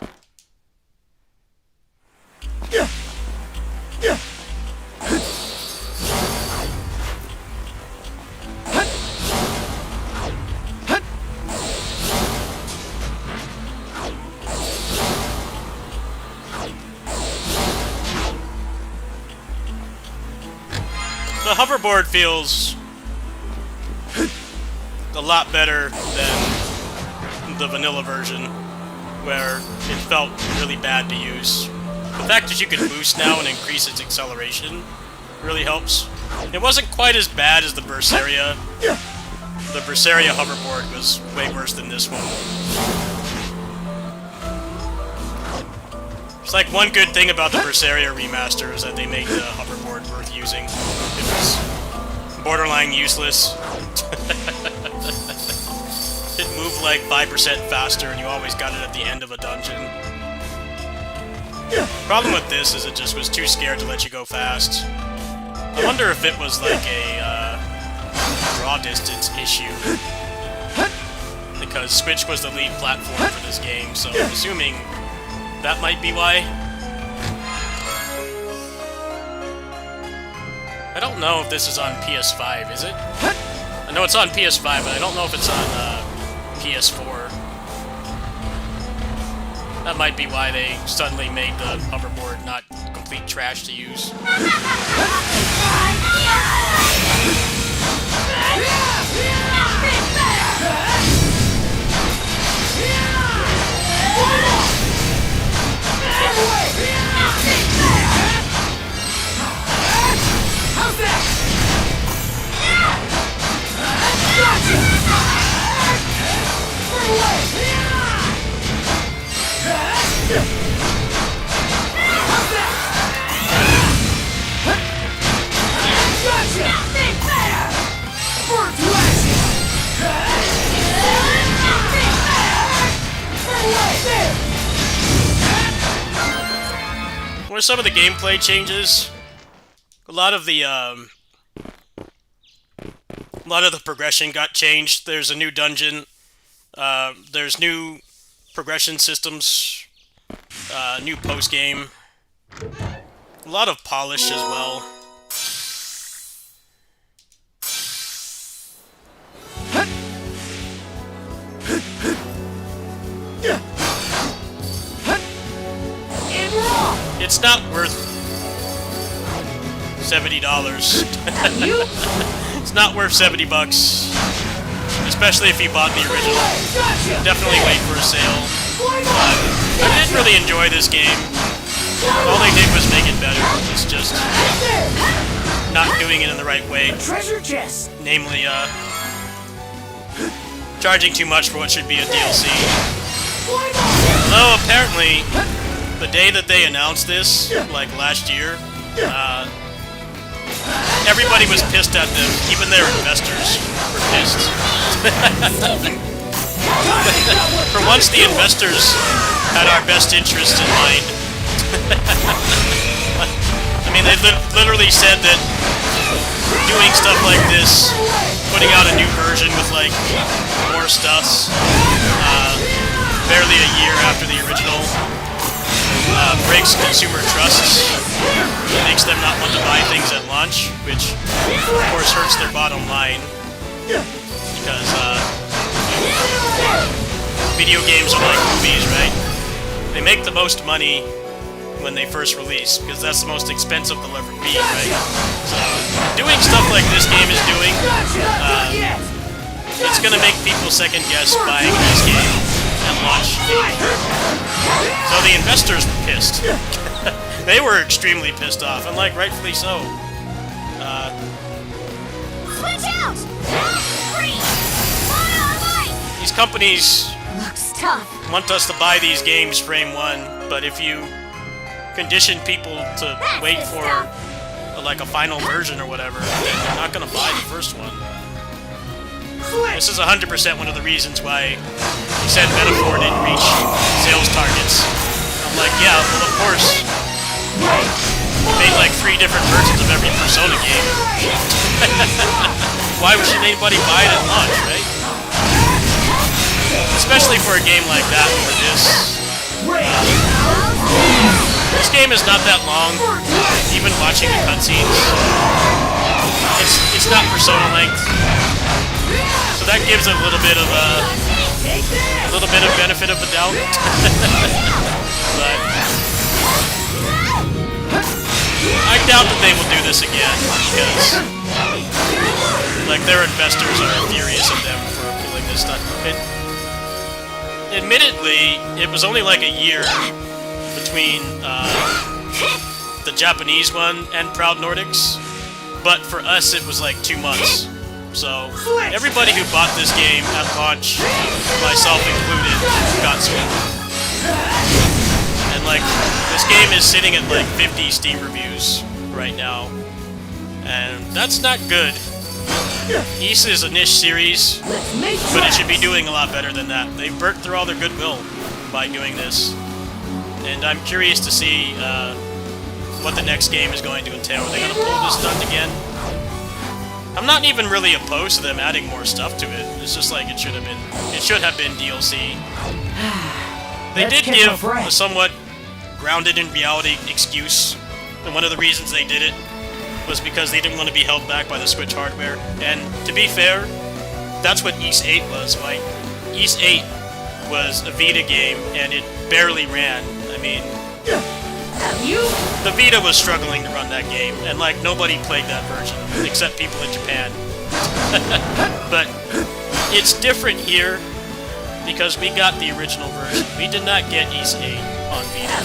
The hoverboard feels a lot better than the vanilla version, where it felt really bad to use. The fact that you can boost now and increase its acceleration really helps. It wasn't quite as bad as the Berseria. The Berseria hoverboard was way worse than this one. It's like one good thing about the Berseria remaster is that they made the hoverboard worth using. It was borderline useless. It moved like 5% faster and you always got it at the end of a dungeon. Problem with this is it just was too scared to let you go fast. I wonder if it was like a draw distance issue. Because Switch was the lead platform for this game, so I'm assuming that might be why. I don't know if this is on PS5, is it? I know it's on PS5, but I don't know if it's on PS4. That might be why they suddenly made the hoverboard not complete trash to use. What are some of the gameplay changes? A lot of the progression got changed. There's a new dungeon. There's new progression systems. New post-game. A lot of polish as well. It's not worth $70. It's not worth $70, especially if you bought the original. Definitely wait for a sale. I didn't really enjoy this game. All they did was make it better. It's just not doing it in the right way. Treasure chest. Namely, charging too much for what should be a DLC. Although apparently, the day that they announced this, like last year, everybody was pissed at them. Even their investors were pissed. For once, the investors had our best interests in mind. I mean, they literally said that doing stuff like this, putting out a new version with, like, more stuff, barely a year after the original, breaks consumer trust. It makes them not want to buy things at launch, which, of course, hurts their bottom line. Because, video games are like movies, right? They make the most money when they first release, because that's the most expensive they'll ever be, right? So, doing stuff like this game is doing, it's gonna make people second-guess buying this game at launch. So the investors were pissed. They were extremely pissed off, and like, rightfully so. Switch out! These companies Looks tough. want us to buy these games frame one, but if you condition people to wait for like a final version or whatever, then they're not gonna buy the first one. This is 100% one of the reasons why he said Metaphor didn't reach sales targets. I'm like, yeah, well, of course. They made like 3 different versions of every Persona game. Why should anybody buy it at launch, right? Especially for a game like that, for this. This game is not that long, even watching the cutscenes. It's not Persona length. So that gives a little bit of benefit of the doubt. But I doubt that they will do this again, because like their investors are furious at them for pulling this stuff. admittedly, it was only like a year between the Japanese one and Proud Nordics, but for us it was like 2 months. So everybody who bought this game at launch, myself included, got screwed. And like, this game is sitting at like 50 Steam reviews right now, and that's not good. Ys is a niche series, but it should be doing a lot better than that. They've burnt through all their goodwill by doing this, and I'm curious to see what the next game is going to entail. Are they going to pull this stunt again? I'm not even really opposed to them adding more stuff to it. It's just like it should have been DLC. They did give a somewhat grounded in reality excuse, and one of the reasons they did it was because they didn't want to be held back by the Switch hardware. And to be fair, that's what Ys 8 was. Like, Ys 8 was a Vita game, and it barely ran. I mean, the Vita was struggling to run that game, and like nobody played that version except people in Japan. But it's different here because we got the original version. We did not get Ys 8 on Vita.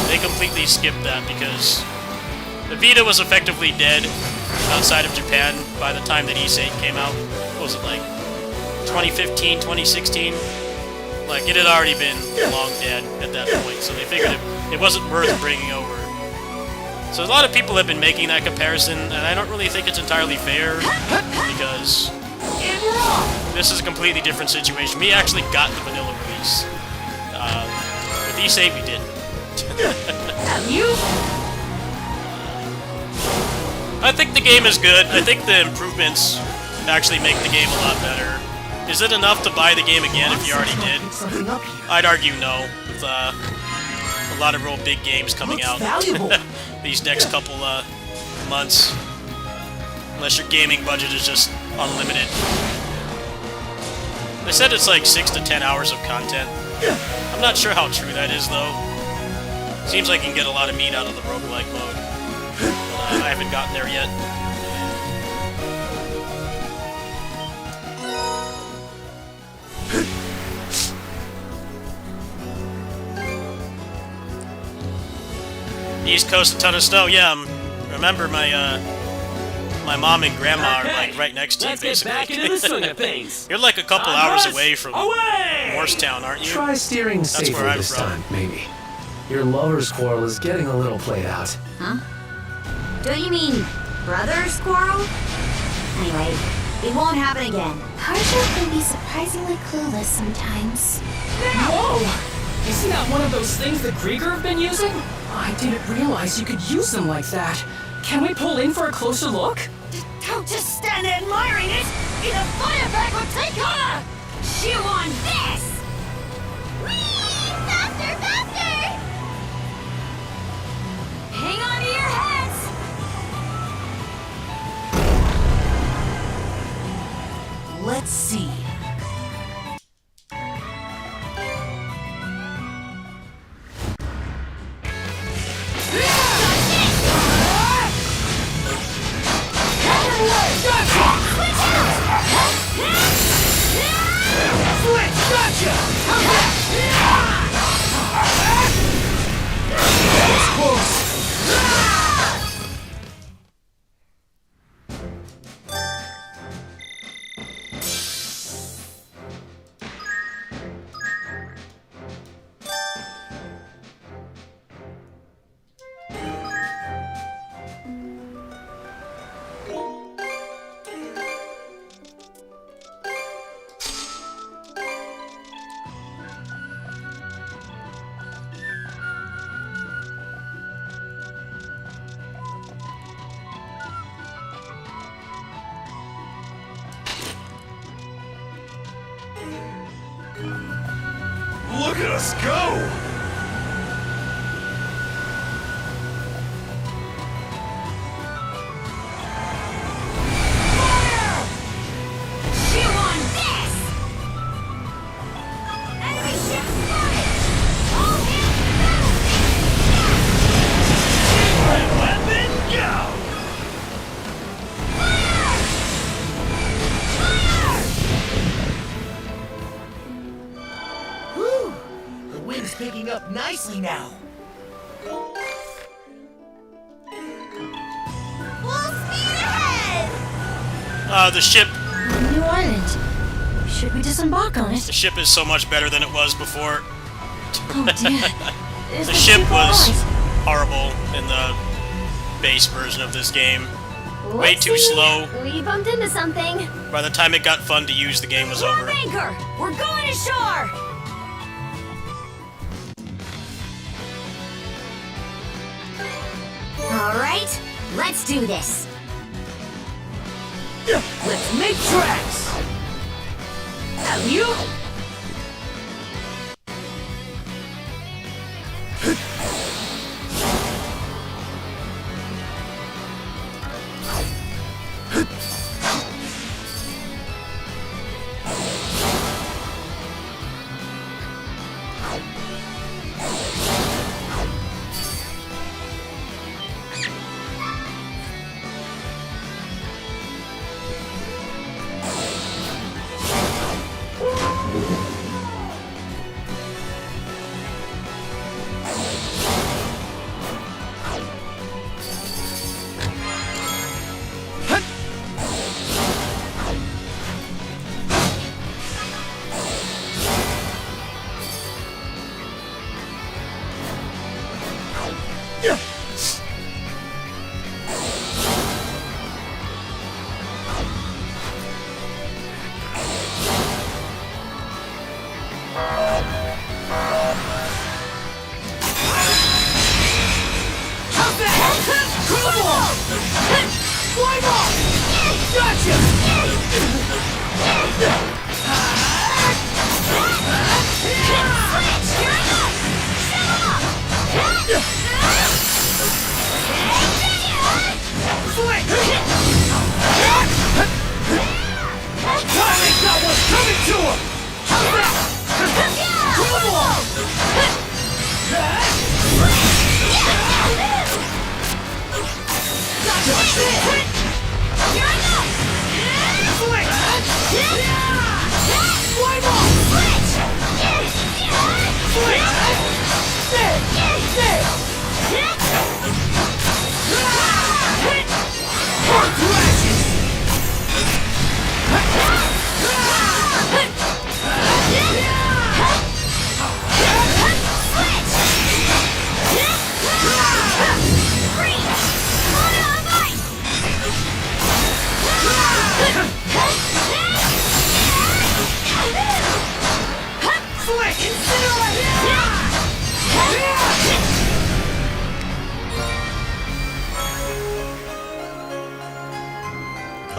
They completely skipped that because the Vita was effectively dead outside of Japan by the time that Ys 8 came out. What was it, like 2015, 2016? Like, it had already been long dead at that point, so they figured it wasn't worth bringing over. So a lot of people have been making that comparison, and I don't really think it's entirely fair, because this is a completely different situation. We actually got the vanilla release. With Ys 8, we didn't. I think the game is good. I think the improvements actually make the game a lot better. Is it enough to buy the game again if you already did? I'd argue no, with a lot of real big games coming out these next couple months. Unless your gaming budget is just unlimited. They said it's like 6 to 10 hours of content. I'm not sure how true that is, though. Seems like you can get a lot of meat out of the roguelike mode. But I haven't gotten there yet. East Coast, a ton of snow. Yeah, remember my mom and grandma are like right next to you, basically. Let's get back into the swing of things. You're like a couple hours away from Morristown, aren't you? Try steering safer this time, maybe. Your lover's quarrel is getting a little played out. Huh? Don't you mean brother squirrel? Anyway, it won't happen again. Harsha can be surprisingly clueless sometimes. Whoa! Isn't that one of those things that Krieger have been using? I didn't realize you could use them like that. Can we pull in for a closer look? Don't just stand there admiring it! Either fire back or take cover! Chew on this! Whee! Faster, faster! Hang on to your heads! Let's see. Look at us go! nicely now. Full speed ahead! The ship. New island. Should we disembark on it? The ship is so much better than it was before. Oh dear. Is The ship was alright? horrible in the base version of this game. Way too Whoopsie. slow. We bumped into something. By the time it got fun to use, the game was over. Anchor! We're going ashore! Alright, let's do this. Let's make tracks! Have you?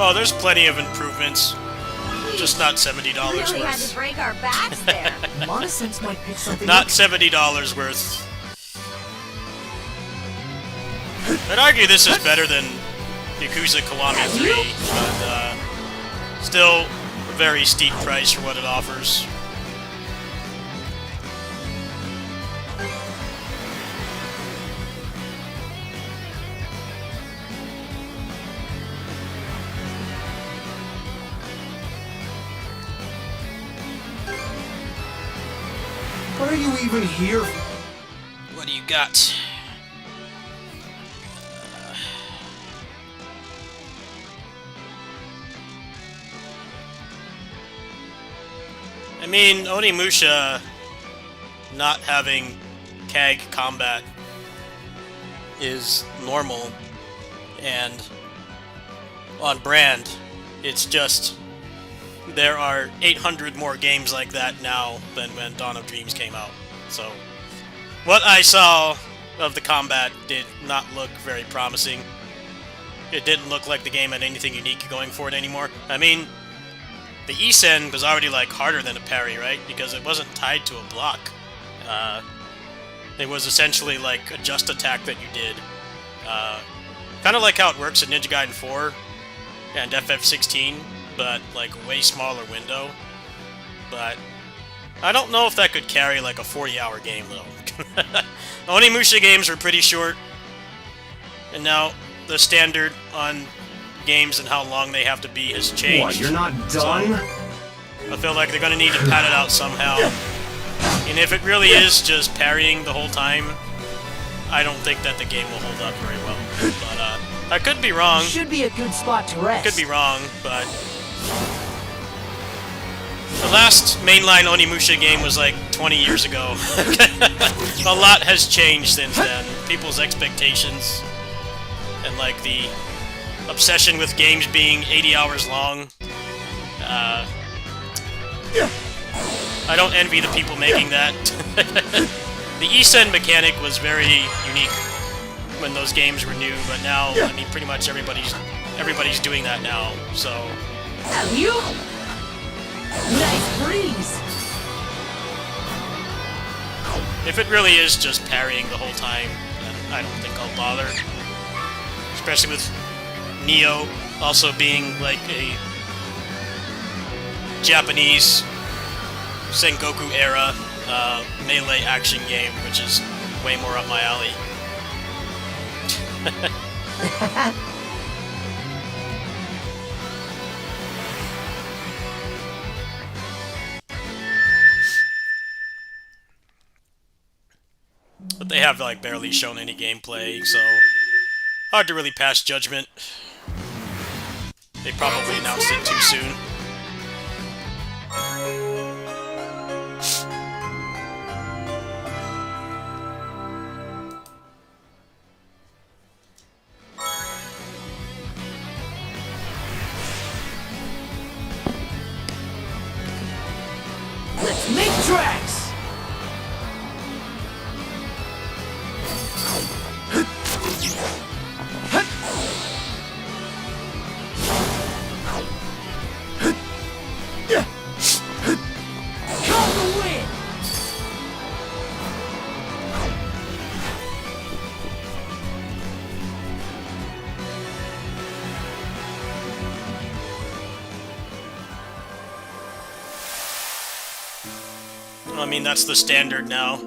Oh, there's plenty of improvements. Just not $70 Really had to worth. break our backs there. Monosynths might pick something Not up. $70 worth. I'd argue this is better than Yakuza Kiwami 3, but still a very steep price for what it offers. What are you even here? What do you got? I mean, Onimusha not having CAG combat is normal and on brand. It's just there are 800 more games like that now than when Dawn of Dreams came out. So what I saw of the combat did not look very promising. It didn't look like the game had anything unique going for it anymore. I mean, the E-Sen was already like harder than a parry, right? Because it wasn't tied to a block. It was essentially like a just attack that you did. Kind of like how it works in Ninja Gaiden 4 and FF16, but like a way smaller window. But I don't know if that could carry like a 40-hour game though. Onimusha games are pretty short, and now the standard on games and how long they have to be has changed. What, you're not done? So I feel like they're gonna need to pad it out somehow And if it really is just parrying the whole time, I don't think that the game will hold up very well. But I could be wrong. Should be a good spot to rest. Could be wrong, but the last mainline Onimusha game was like 20 years ago. A lot has changed since then. People's expectations and like the obsession with games being 80 hours long. I don't envy the people making that. The Isen mechanic was very unique when those games were new, but now, I mean, pretty much everybody's doing that now, so... Have you? Nice breeze! If it really is just parrying the whole time, then I don't think I'll bother. Especially with Neo also being like a Japanese Sengoku era melee action game, which is way more up my alley. But they have like barely shown any gameplay, so hard to really pass judgment. They probably announced it too soon. Let's make tracks! Call the win! I mean, that's the standard now.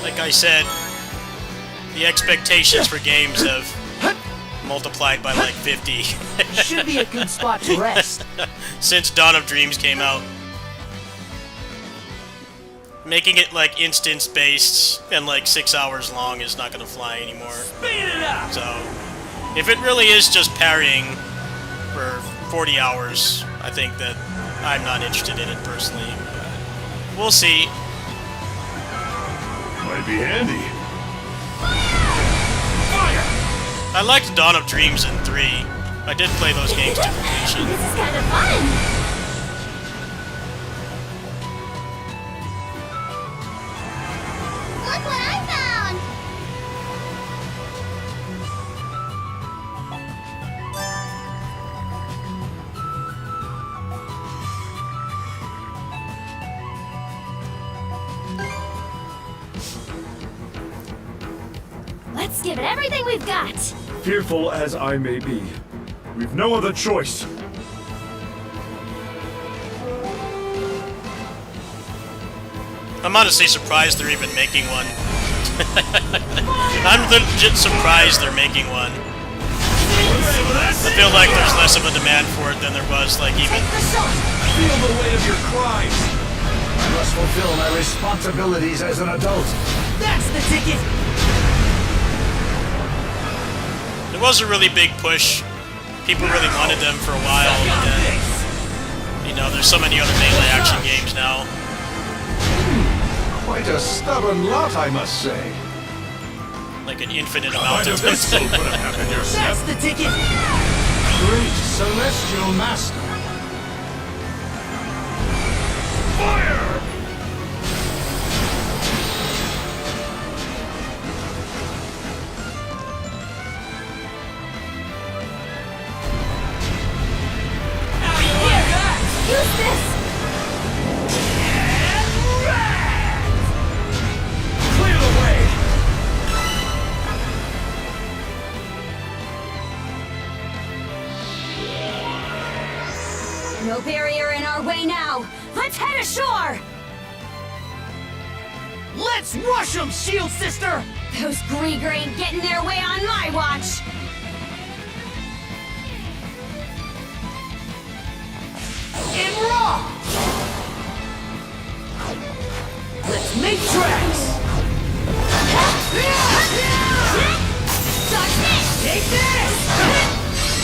Like I said, the expectations for games have multiplied by like 50. Should be a good spot to rest. Since Dawn of Dreams came out. Making it like instance-based and like 6 hours long is not gonna fly anymore. Speed it up! So, if it really is just parrying for 40 hours, I think that I'm not interested in it personally. We'll see. Might be handy. Fire! I liked Dawn of Dreams in 3. I did play those games to completion. This is kind of fun! Look what I found! Let's give it everything we've got! Fearful as I may be, we've no other choice. I'm honestly surprised they're even making one. I'm legit surprised they're making one. I feel like there's less of a demand for it than there was, like, even... Feel the weight of your crimes. I must fulfill my responsibilities as an adult. That's the ticket! There was a really big push. People really wanted them for a while, and, you know, there's so many other melee action games now. Quite a stubborn lot, I must say. Like an infinite amount of them. That's the ticket! Great celestial master. Fire! Use this! Clear the way! No barrier in our way now. Let's head ashore! Let's rush them, Shield Sister! Those Grieger ain't getting their way on my watch! And raw! Let's make tracks! Take this!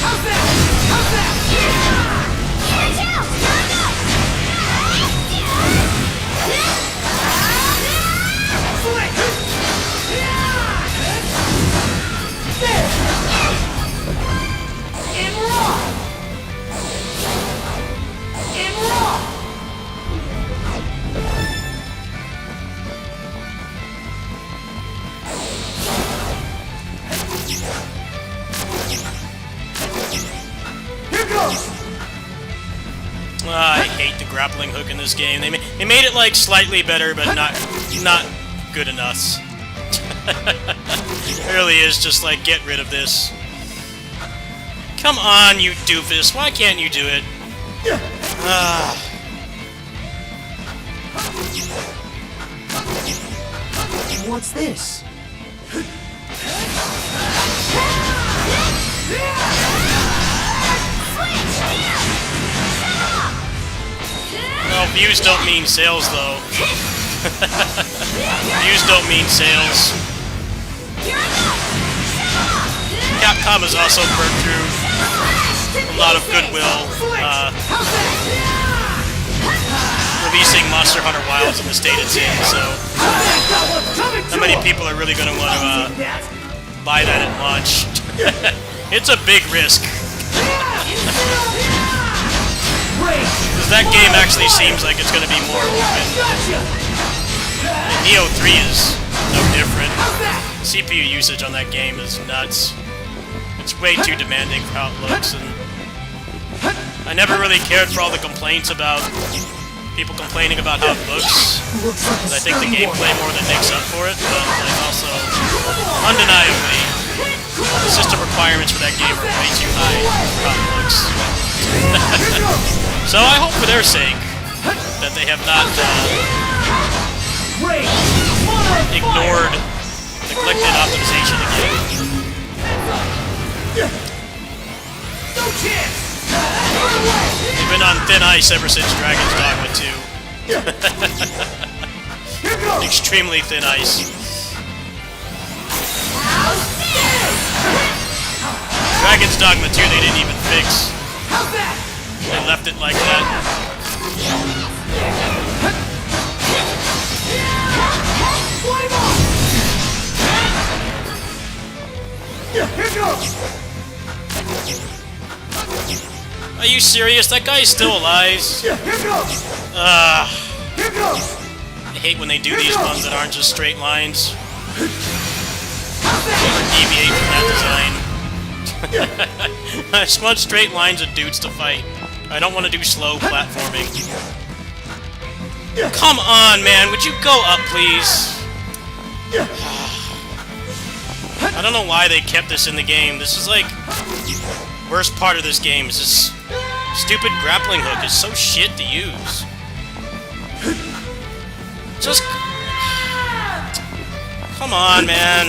How's that? How's that? Watch out! Flick! There! And raw! And raw! Here goes! I hate the grappling hook in this game. They made it like slightly better, but not good enough. It really is just like, get rid of this. Come on, you doofus! Why can't you do it? What's this? Well, views don't mean sales, though. Views don't mean sales. Capcom has also burned through a lot of goodwill, releasing Monster Hunter Wilds in the state it's in, so how many people are really going to want to buy that at launch? It's a big risk. Because that game actually seems like it's going to be more open. And Neo 3 is no different. CPU usage on that game is nuts. It's way too demanding for how it looks, and I never really cared for all the complaints about people complaining about how it looks. I think the gameplay more than makes up for it, but like also, undeniably, the system requirements for that game are way too high for how it looks. So I hope for their sake that they have not ignored neglected optimization again. They've been on thin ice ever since Dragon's Dogma 2. Extremely thin ice. Dragon's Dogma 2 they didn't even fix. They left it like that. Here goes! Are you serious? That guy is still alive? Here goes! Here goes! I hate when they do these ones that aren't just straight lines. Never deviate from that design. I just want straight lines of dudes to fight. I don't want to do slow platforming. Come on, man! Would you go up, please? I don't know why they kept this in the game. This is like worst part of this game is this stupid grappling hook. It's so shit to use. Just come on, man.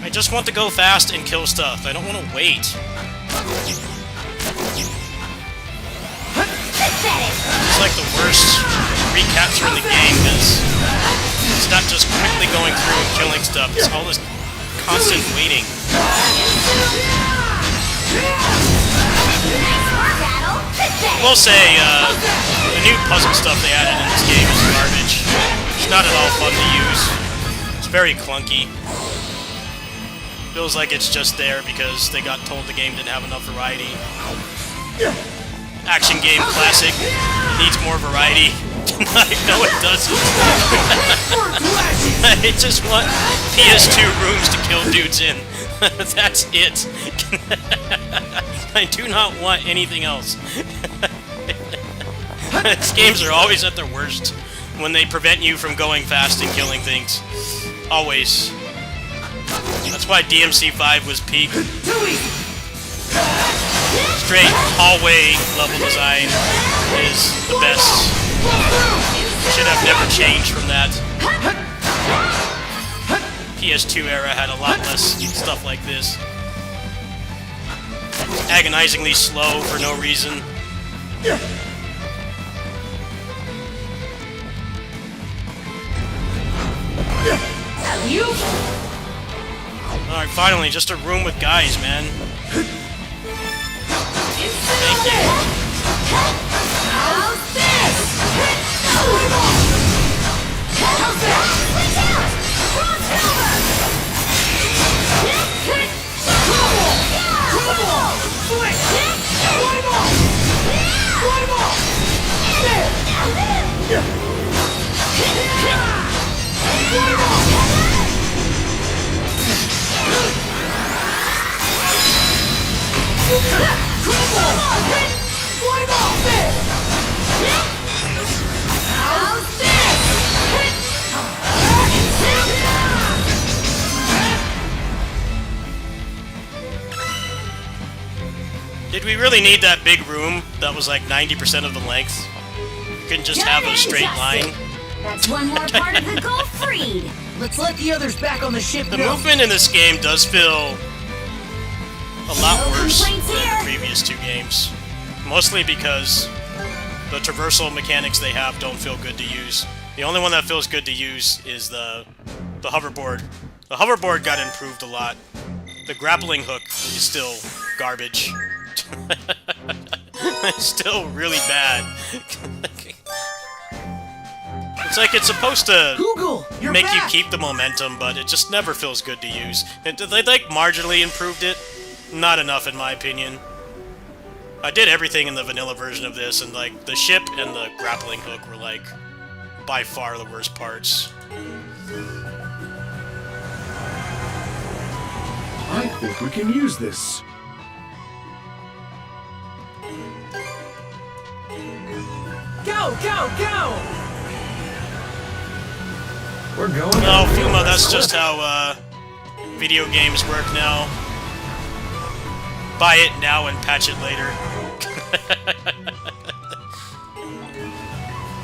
I just want to go fast and kill stuff. I don't want to wait. It's like the worst recapture in the game because it's not just quickly going through and killing stuff. It's all this constant waiting. We'll say, the new puzzle stuff they added in this game is garbage. It's not at all fun to use. It's very clunky. Feels like it's just there because they got told the game didn't have enough variety. Action game classic. It needs more variety. No, it doesn't. I just want PS2 rooms to kill dudes in. That's it. I do not want anything else. These games are always at their worst when they prevent you from going fast and killing things. Always. That's why DMC5 was peak. straight hallway level design is the best. Should have never changed from that. PS2 era had a lot less stuff like this. Agonizingly slow for no reason. Alright, finally, just a room with guys, man. Thank you. How's this? How's this? Switch out! Crossover! Did we really need that big room that was like 90% of the length? Couldn't just have a straight line? That's one more part of the goal freed. Let's let the others back on the ship. The movement in this game does feel a lot worse than the previous two games. Mostly because the traversal mechanics they have don't feel good to use. The only one that feels good to use is the hoverboard. The hoverboard got improved a lot. The grappling hook is still garbage. It's still really bad. It's like it's supposed to make you keep the momentum, but it just never feels good to use. And they like marginally improved it. Not enough in my opinion. I did everything in the vanilla version of this, and like the ship and the grappling hook were like by far the worst parts. I think we can use this. Go, go, go! We're going. No, Fuma, that's just how video games work now. Buy it now and patch it later.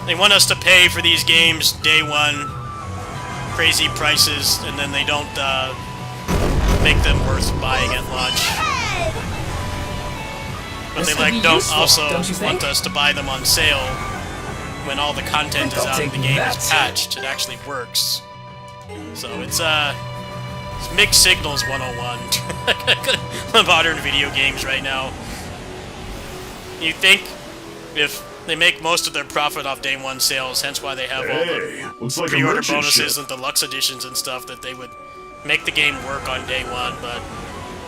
They want us to pay for these games day one, crazy prices, and then they don't make them worth buying at launch. But they like don't also want us to buy them on sale when all the content is out and the game is patched. It actually works. So it's mixed signals 101. Modern video games right now. You think if they make most of their profit off day one sales, hence why they have all the like pre-order bonuses and deluxe editions and stuff, that they would make the game work on day one, but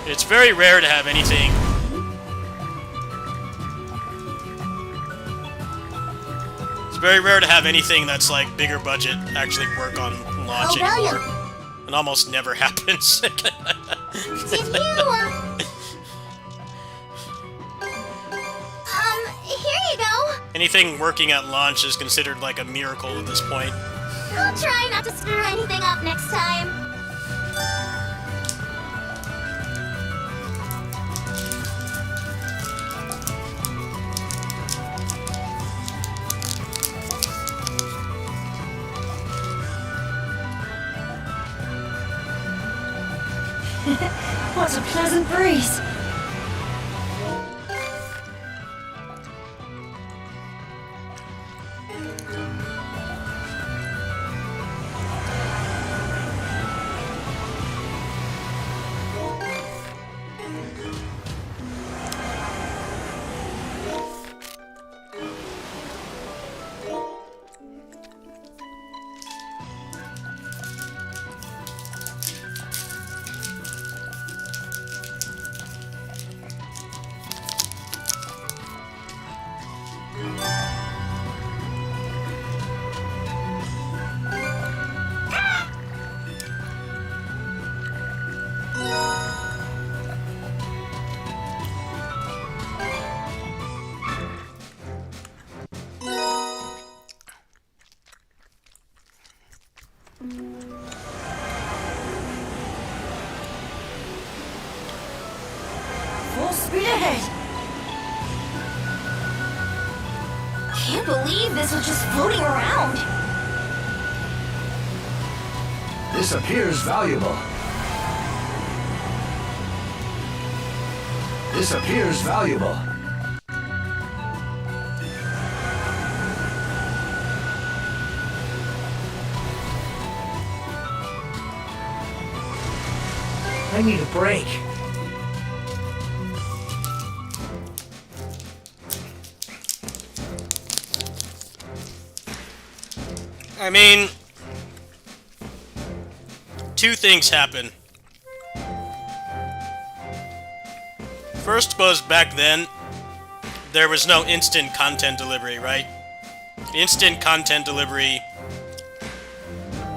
it's very rare to have anything. It's very rare to have anything that's like bigger budget actually work on launch anymore. It almost never happens. Did you, here you go. Anything working at launch is considered like a miracle at this point. I'll try not to screw anything up next time. What a pleasant breeze. can't believe this was just floating around. This appears valuable. This appears valuable. I need a break. I mean, two things happen. First was back then, there was no instant content delivery, right? Instant content delivery,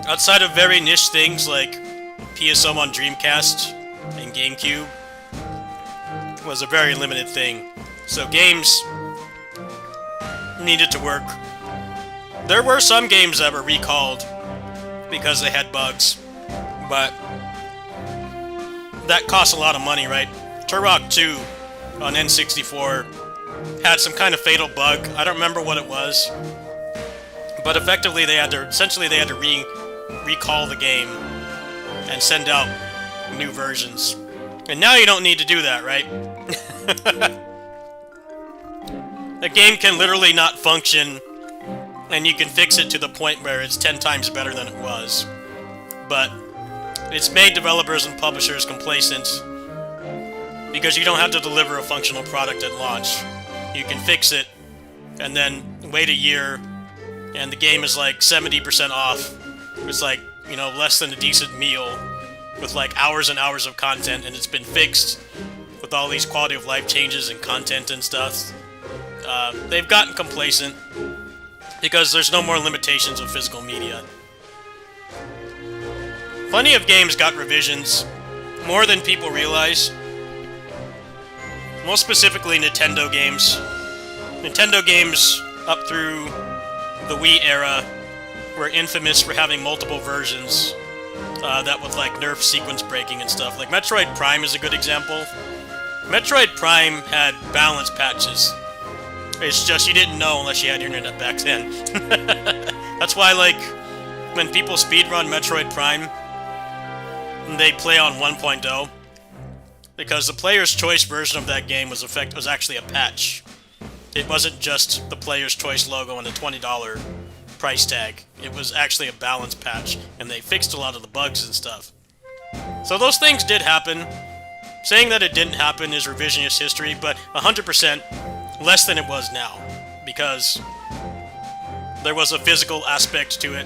outside of very niche things like PSO on Dreamcast and GameCube, was a very limited thing. So games needed to work. There were some games that were recalled because they had bugs, but that costs a lot of money, right? Turok 2 on N64 had some kind of fatal bug. I don't remember what it was, but effectively they had to recall the game and send out new versions. And now you don't need to do that, right? The game can literally not function, and you can fix it to the point where it's 10 times better than it was. But it's made developers and publishers complacent because you don't have to deliver a functional product at launch. You can fix it and then wait a year and the game is like 70% off. It's like, you know, less than a decent meal with like hours and hours of content, and it's been fixed with all these quality of life changes and content and stuff. They've gotten complacent because there's no more limitations of physical media. Plenty of games got revisions, more than people realize. Most specifically Nintendo games. Nintendo games up through the Wii era were infamous for having multiple versions that would like nerf sequence breaking and stuff. Like Metroid Prime is a good example. Metroid Prime had balance patches. It's just you didn't know unless you had internet back then. That's why, like, when people speedrun Metroid Prime, they play on 1.0, because the player's choice version of that game was actually a patch. It wasn't just the player's choice logo and a $20 price tag. It was actually a balance patch, and they fixed a lot of the bugs and stuff. So those things did happen. Saying that it didn't happen is revisionist history, but 100% less than it was now, because there was a physical aspect to it.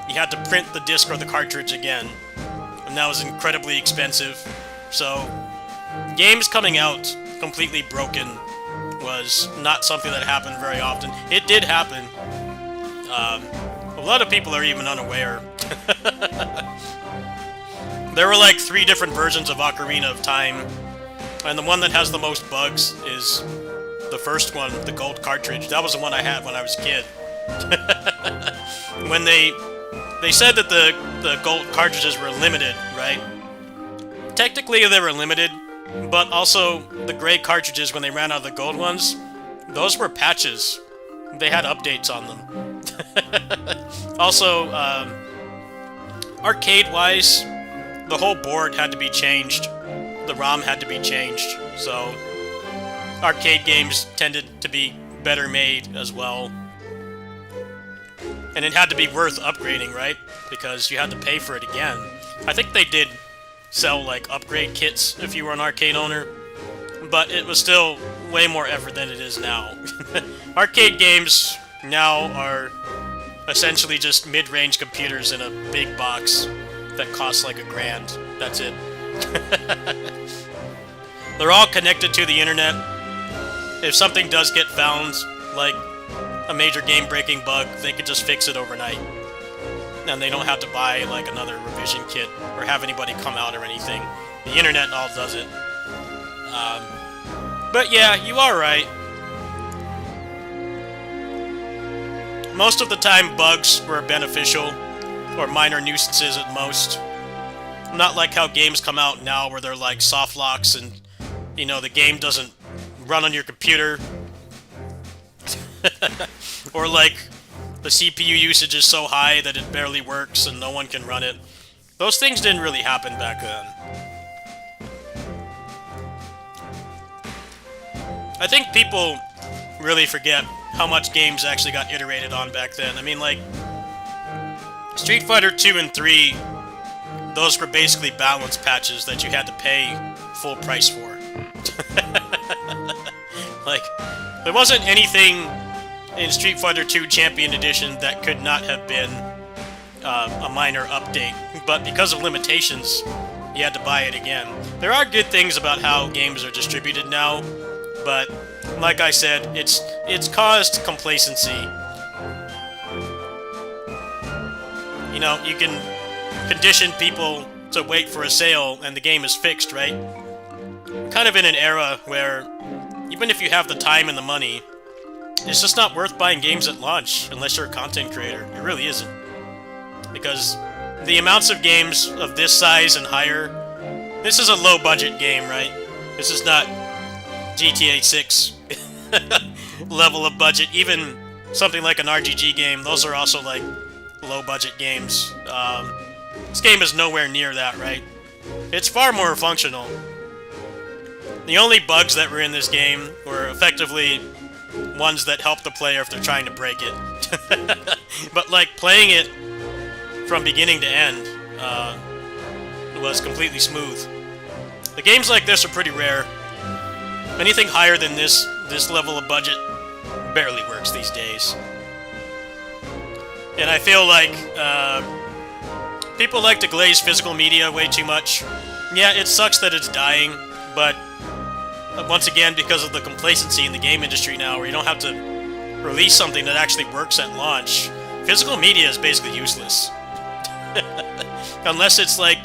You had to print the disc or the cartridge again, and that was incredibly expensive. So games coming out completely broken was not something that happened very often. It did happen. A lot of people are even unaware. There were like 3 different versions of Ocarina of Time, and the one that has the most bugs is the first one, the gold cartridge. That was the one I had when I was a kid. When they said that the gold cartridges were limited, right? Technically they were limited, but also the gray cartridges, when they ran out of the gold ones, those were patches. They had updates on them. Also, arcade-wise, the whole board had to be changed. The ROM had to be changed, so arcade games tended to be better made as well. And it had to be worth upgrading, right? Because you had to pay for it again. I think they did sell, like, upgrade kits if you were an arcade owner, but it was still way more effort than it is now. Arcade games now are essentially just mid-range computers in a big box that costs like $1,000. That's it. They're all connected to the internet. If something does get found, like a major game-breaking bug, they could just fix it overnight. And they don't have to buy like another revision kit or have anybody come out or anything. The internet all does it. But yeah, you are right. Most of the time, bugs were beneficial, or minor nuisances at most. Not like how games come out now where they're like soft locks and, you know, the game doesn't run on your computer. Or like the CPU usage is so high that it barely works and no one can run it. Those things didn't really happen back then. I think people really forget how much games actually got iterated on back then. I mean, like, Street Fighter 2 and 3, those were basically balance patches that you had to pay full price for. Like, there wasn't anything in Street Fighter 2 Champion Edition that could not have been a minor update, but because of limitations, you had to buy it again. There are good things about how games are distributed now, but like I said, it's caused complacency. You know, you can condition people to wait for a sale and the game is fixed, right? Kind of in an era where even if you have the time and the money, it's just not worth buying games at launch unless you're a content creator. It really isn't. Because the amounts of games of this size and higher, this is a low budget game, right? This is not GTA 6 level of budget. Even something like an RGG game, those are also like low budget games. This game is nowhere near that, right? It's far more functional. The only bugs that were in this game were effectively ones that help the player if they're trying to break it. But like playing it from beginning to end was completely smooth. The games like this are pretty rare. Anything higher than this level of budget barely works these days. And I feel like people like to glaze physical media way too much. Yeah, it sucks that it's dying, but once again, because of the complacency in the game industry now, where you don't have to release something that actually works at launch, physical media is basically useless. Unless it's like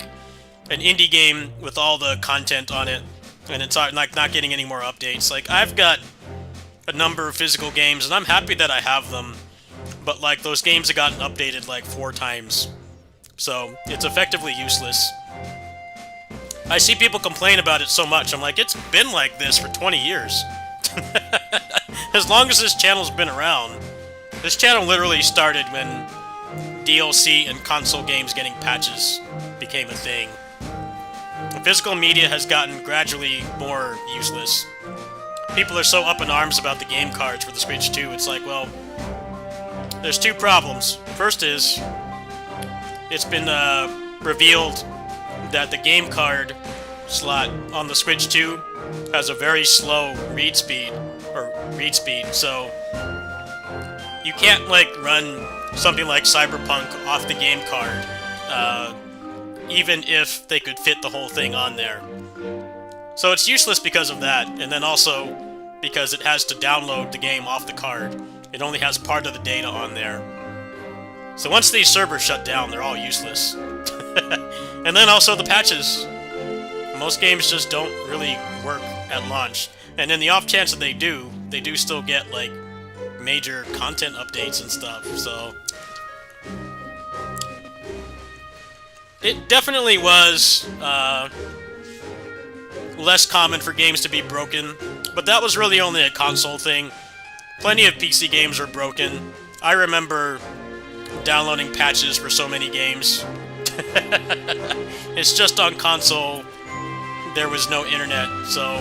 an indie game with all the content on it, and it's like not getting any more updates. Like, I've got a number of physical games, and I'm happy that I have them, but like those games have gotten updated like 4 times, so it's effectively useless. I see people complain about it so much. I'm like, it's been like this for 20 years. As long as this channel's been around. This channel literally started when DLC and console games getting patches became a thing. Physical media has gotten gradually more useless. People are so up in arms about the game cards for the Switch 2. It's like, well, there's 2 problems. First is, it's been revealed that the game card slot on the Switch 2 has a very slow read speed, so you can't like run something like Cyberpunk off the game card, even if they could fit the whole thing on there. So it's useless because of that, and then also because it has to download the game off the card. It only has part of the data on there. So once these servers shut down, they're all useless. And then also the patches. Most games just don't really work at launch. And in the off chance that they do still get like major content updates and stuff, so it definitely was less common for games to be broken, but that was really only a console thing. Plenty of PC games were broken. I remember downloading patches for so many games. It's just on console, there was no internet, so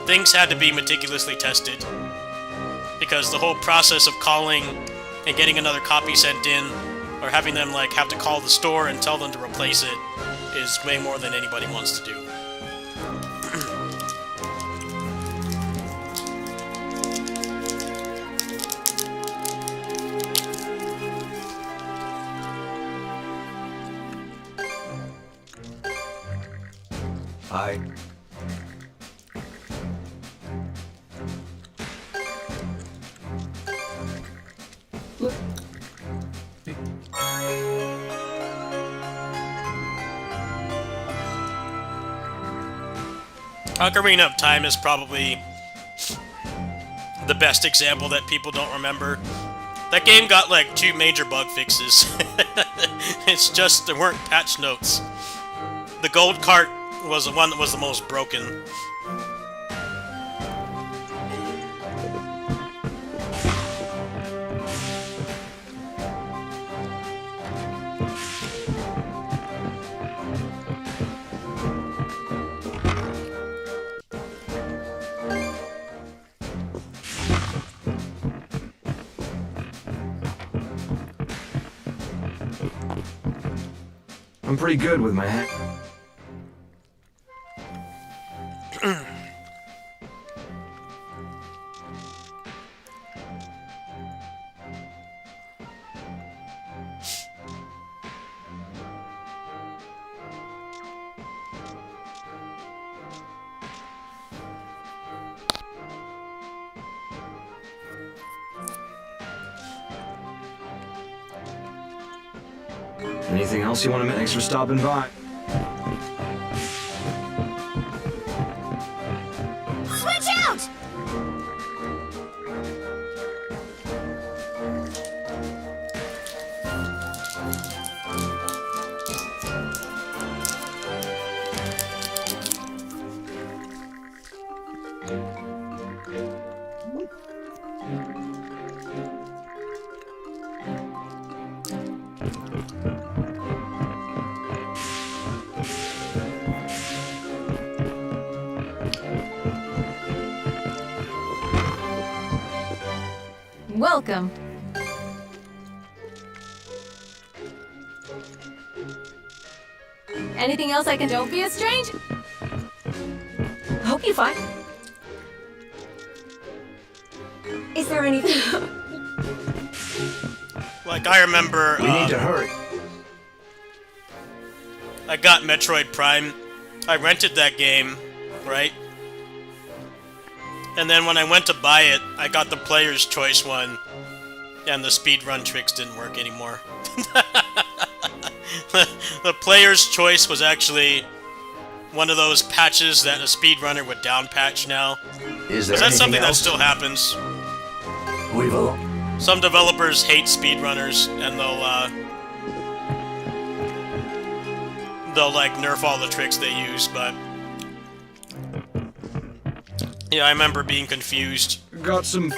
things had to be meticulously tested. Because the whole process of calling and getting another copy sent in, or having them like have to call the store and tell them to replace it, is way more than anybody wants to do. I... Ocarina of Time is probably the best example that people don't remember. That game got like 2 major bug fixes. It's just there weren't patch notes. The gold cart was the one that was the most broken. I'm pretty good with my hand. Anything else you want to make? Thanks for stopping by. Switch out! Welcome. Anything else I can... Don't be a stranger. Hope you find. Is there anything? Like, I remember... We need to hurry. I got Metroid Prime. I rented that game, right? And then when I went to buy it, I got the Player's Choice one, and the speedrun tricks didn't work anymore. The Player's Choice was actually one of those patches that a speedrunner would down patch now. Is there that something else? that still happens? We will. Some developers hate speedrunners, and they'll like nerf all the tricks they use, but yeah, I remember being confused. Got some...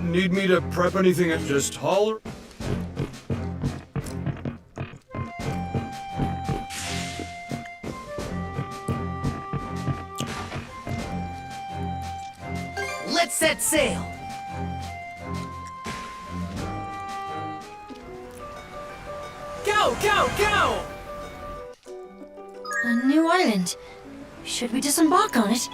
Need me to prep anything? Just holler? Let's set sail. Go, go, go! A new island. Should we disembark on it?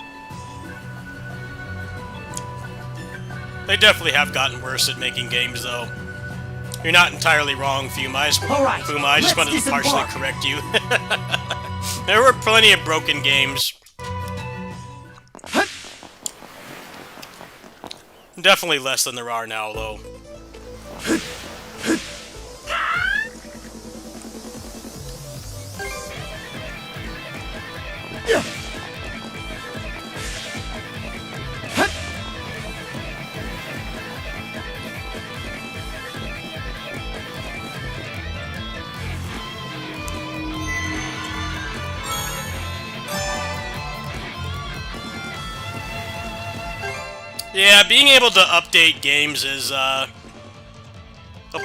They definitely have gotten worse at making games, though. You're not entirely wrong, Fuma. Alright, Fuma, I just wanted to disembark. partially correct you. There were plenty of broken games. Definitely less than there are now, though. Yeah, being able to update games is a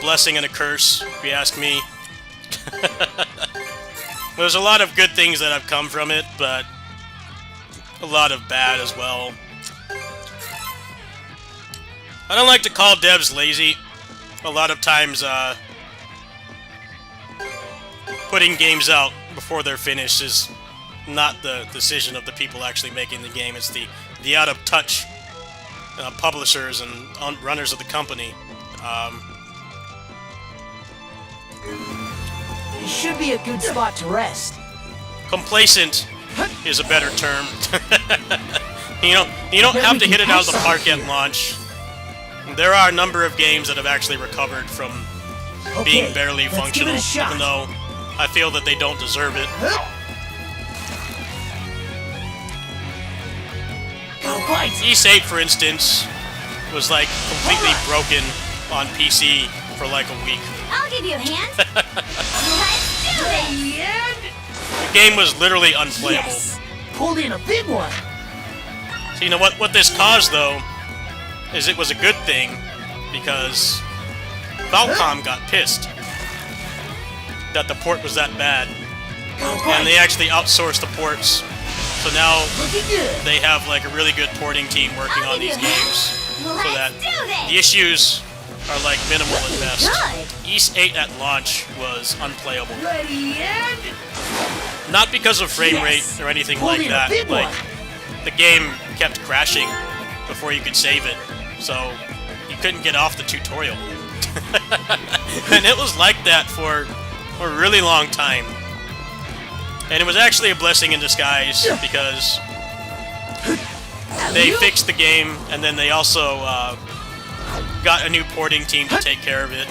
blessing and a curse, if you ask me. There's a lot of good things that have come from it, but a lot of bad as well. I don't like to call devs lazy. A lot of times, putting games out before they're finished is not the decision of the people actually making the game. It's the out-of-touch publishers and runners of the company. It should be a good spot to rest. Complacent is a better term. you don't have to hit it out of the park at launch. There are a number of games that have actually recovered from being barely functional, even though I feel that they don't deserve it. E8, for instance, was like completely broken on PC for like a week. I'll give you a hand. Let's do it! The game was literally unplayable. Yes! Pulled in a big one! So you know what this caused, though, is it was a good thing, because Falcom got pissed that the port was that bad, and they actually outsourced the ports. So now they have like a really good porting team working on these games, so that the issues are like minimal at best. East 8 at launch was unplayable. Not because of frame rate or anything like that. Like, the game kept crashing before you could save it, so you couldn't get off the tutorial. And it was like that for a really long time. And it was actually a blessing in disguise, because they fixed the game, and then they also got a new porting team to take care of it.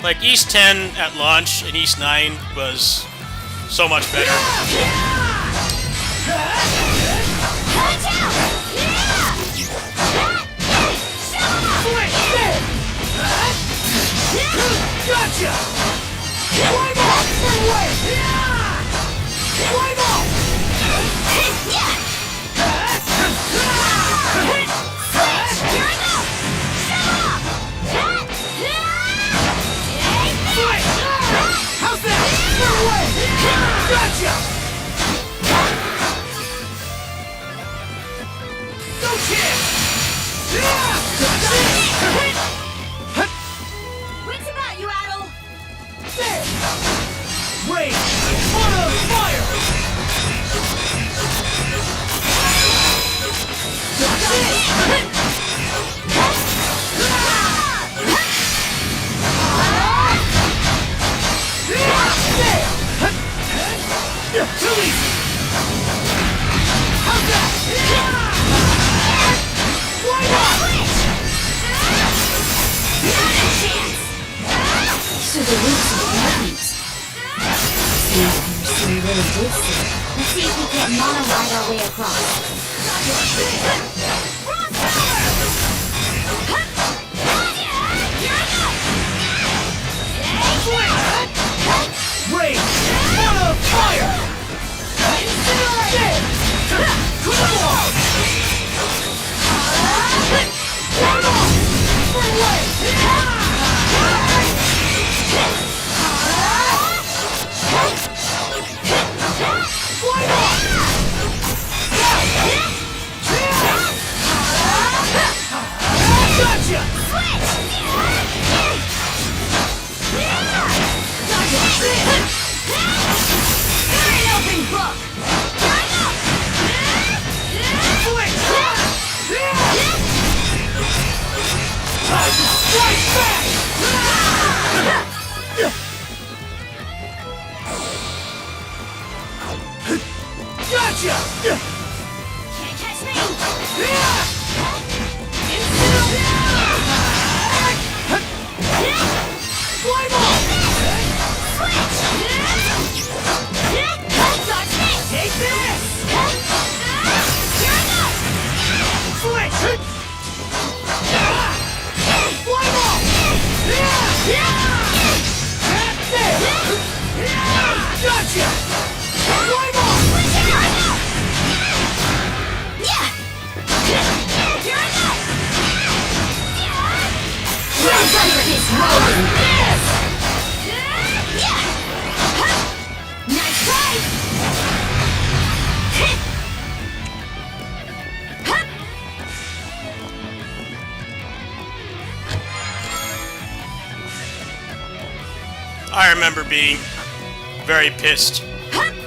Like, East 10 at launch and East 9 was so much better. Gotcha! How's that? Gotcha! No chance! Wits about you, Adel! Wait! On fire! Too easy! How's that? Why not? Not a chance! So the roots of the mountains. Seems we really did see. Let's see if we can mono-ride our way across. Wait! On fire! Come on! Gotcha! You're an open book! Strike back! Gotcha! Can't catch me! Climb on! Take this! Switch! Climb on! Gotcha! Climb on! Nice try! I remember being very pissed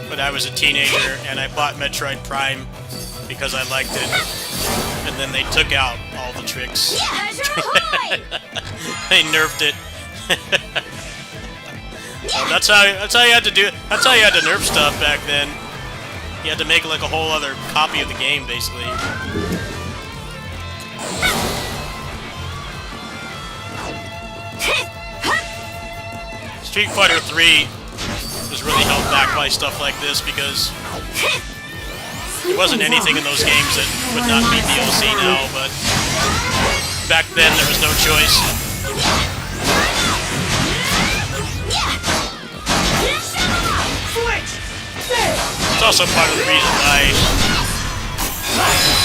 when I was a teenager and I bought Metroid Prime because I liked it, and then they took out all the tricks. They nerfed it. Well, that's how you had to do it. That's how you had to nerf stuff back then. You had to make like a whole other copy of the game, basically. Street Fighter 3 was really held back by stuff like this because there wasn't anything in those games that would not be DLC now, but back then there was no choice. It's also part of the reason why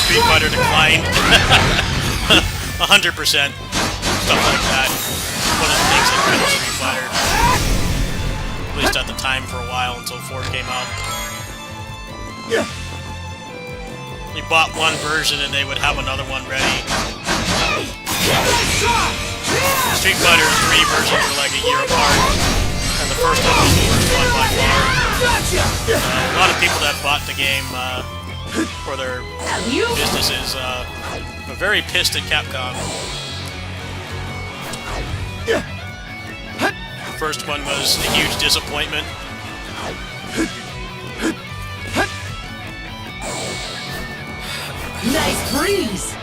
Street Fighter declined. 100%. Stuff like that. One of the things that killed Street Fighter. At least at the time for a while until 4 came out. You bought one version and they would have another one ready. Street Fighter 3 versions are like a year apart, and the first one was the worst one by far. A lot of people that bought the game for their businesses are very pissed at Capcom. The first one was a huge disappointment. Nice breeze!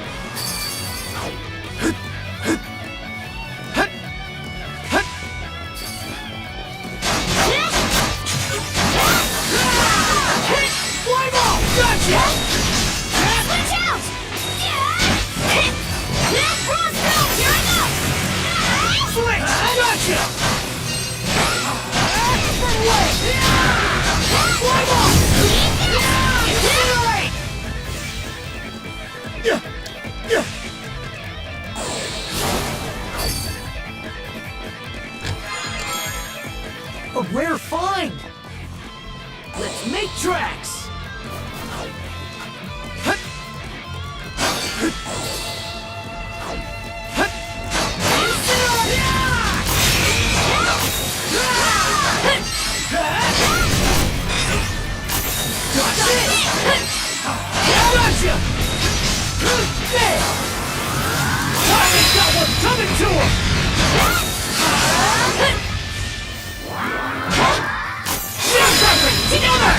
A rare find! Let's make tracks! Gotcha! Target's got one coming to him! Together!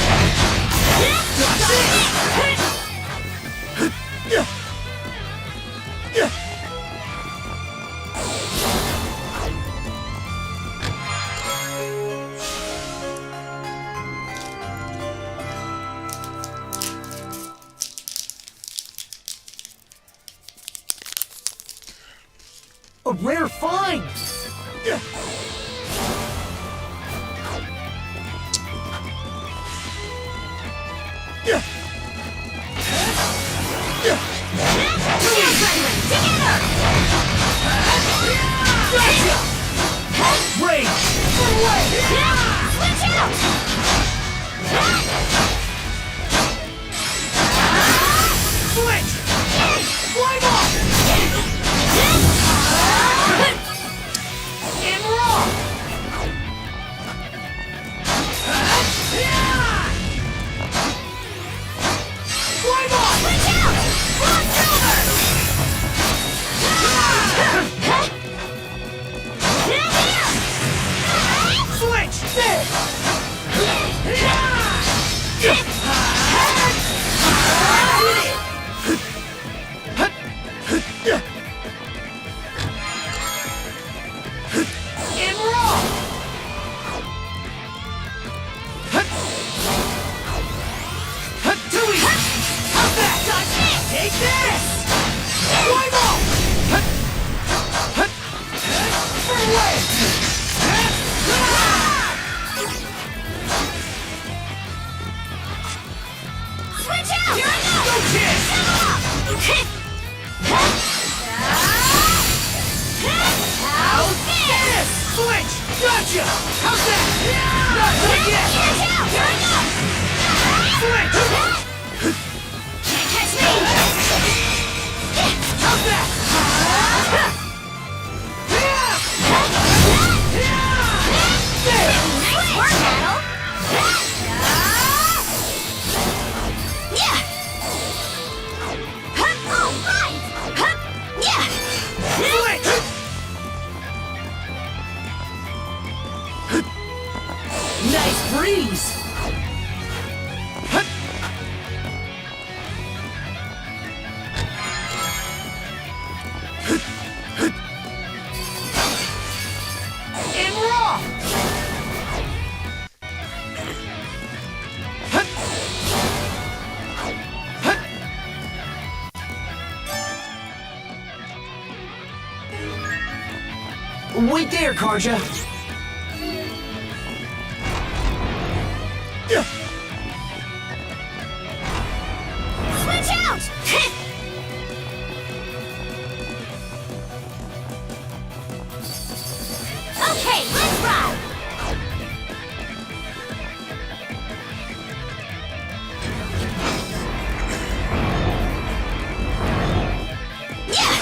A rare find! Nice breeze! And raw! Wait there, Karja! Switch out! Okay, let's ride! Yeah!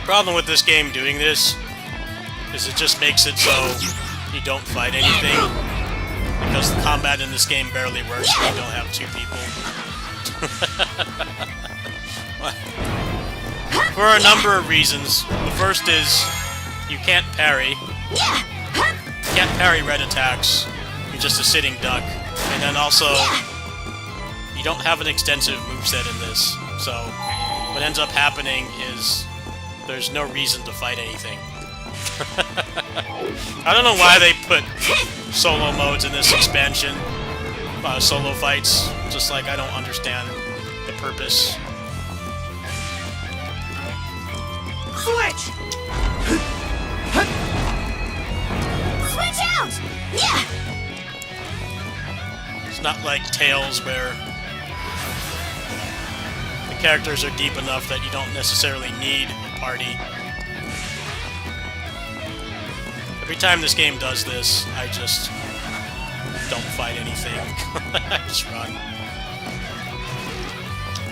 Problem with this game doing this is it just makes it so you don't fight anything, because the combat in this game barely works when you don't have two people. For a number of reasons. The first is you can't parry. You can't parry red attacks. You're just a sitting duck. And then also, you don't have an extensive moveset in this. So, what ends up happening is there's no reason to fight anything. I don't know why they put solo modes in this expansion. Solo fights. Just like I don't understand the purpose. Switch! Switch out! Yeah! It's not like Tales where the characters are deep enough that you don't necessarily need a party. Every time this game does this, I just don't fight anything. I just run.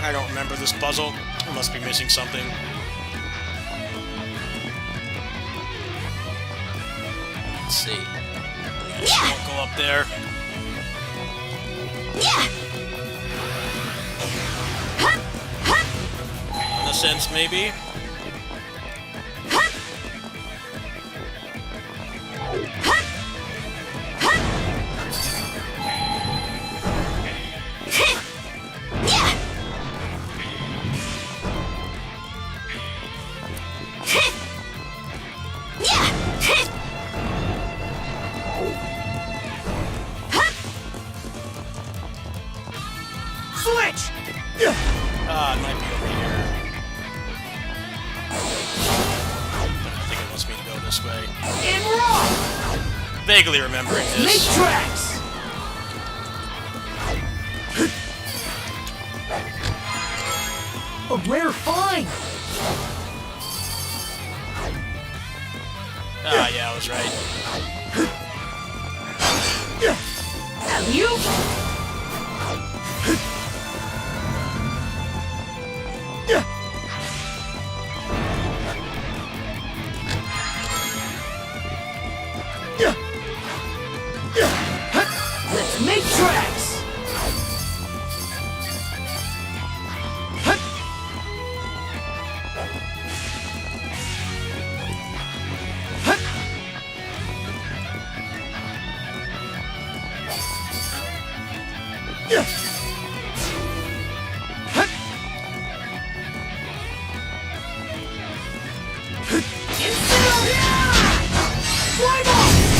I don't remember this puzzle. I must be missing something. Let's see. I won't go up there. In a sense, maybe. Switch! Ah, it might be over here. I think it wants me to go this way. In rock! Vaguely remembering this. Make tracks! A rare find! Ah, yeah, I was right. And you? Let's make tracks!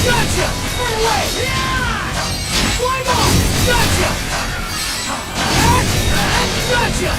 Gotcha! Run away! Climb off! Gotcha! Gotcha!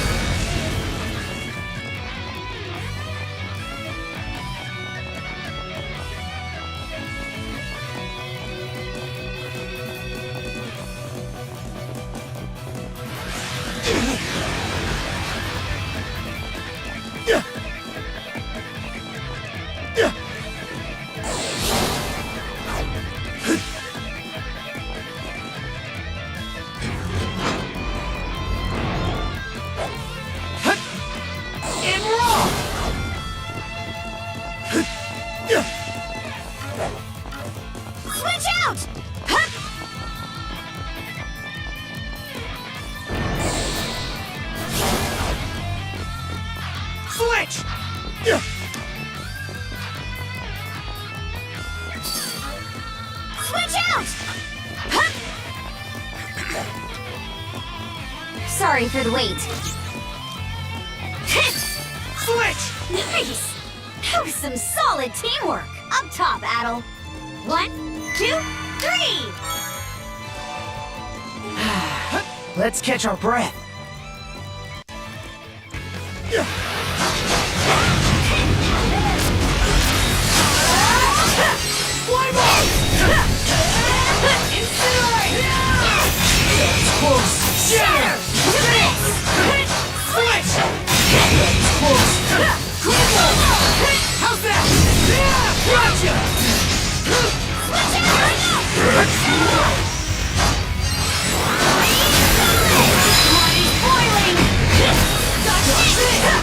Switch! Switch out! Sorry for the wait. Switch! Nice! That was some solid teamwork. Up top, Adel. 1, 2, 3! Let's catch our breath. Climb on! Incinerate! That's close! Shatter! Switch! That's close! How's that? Gotcha! Money's boiling! Gotcha!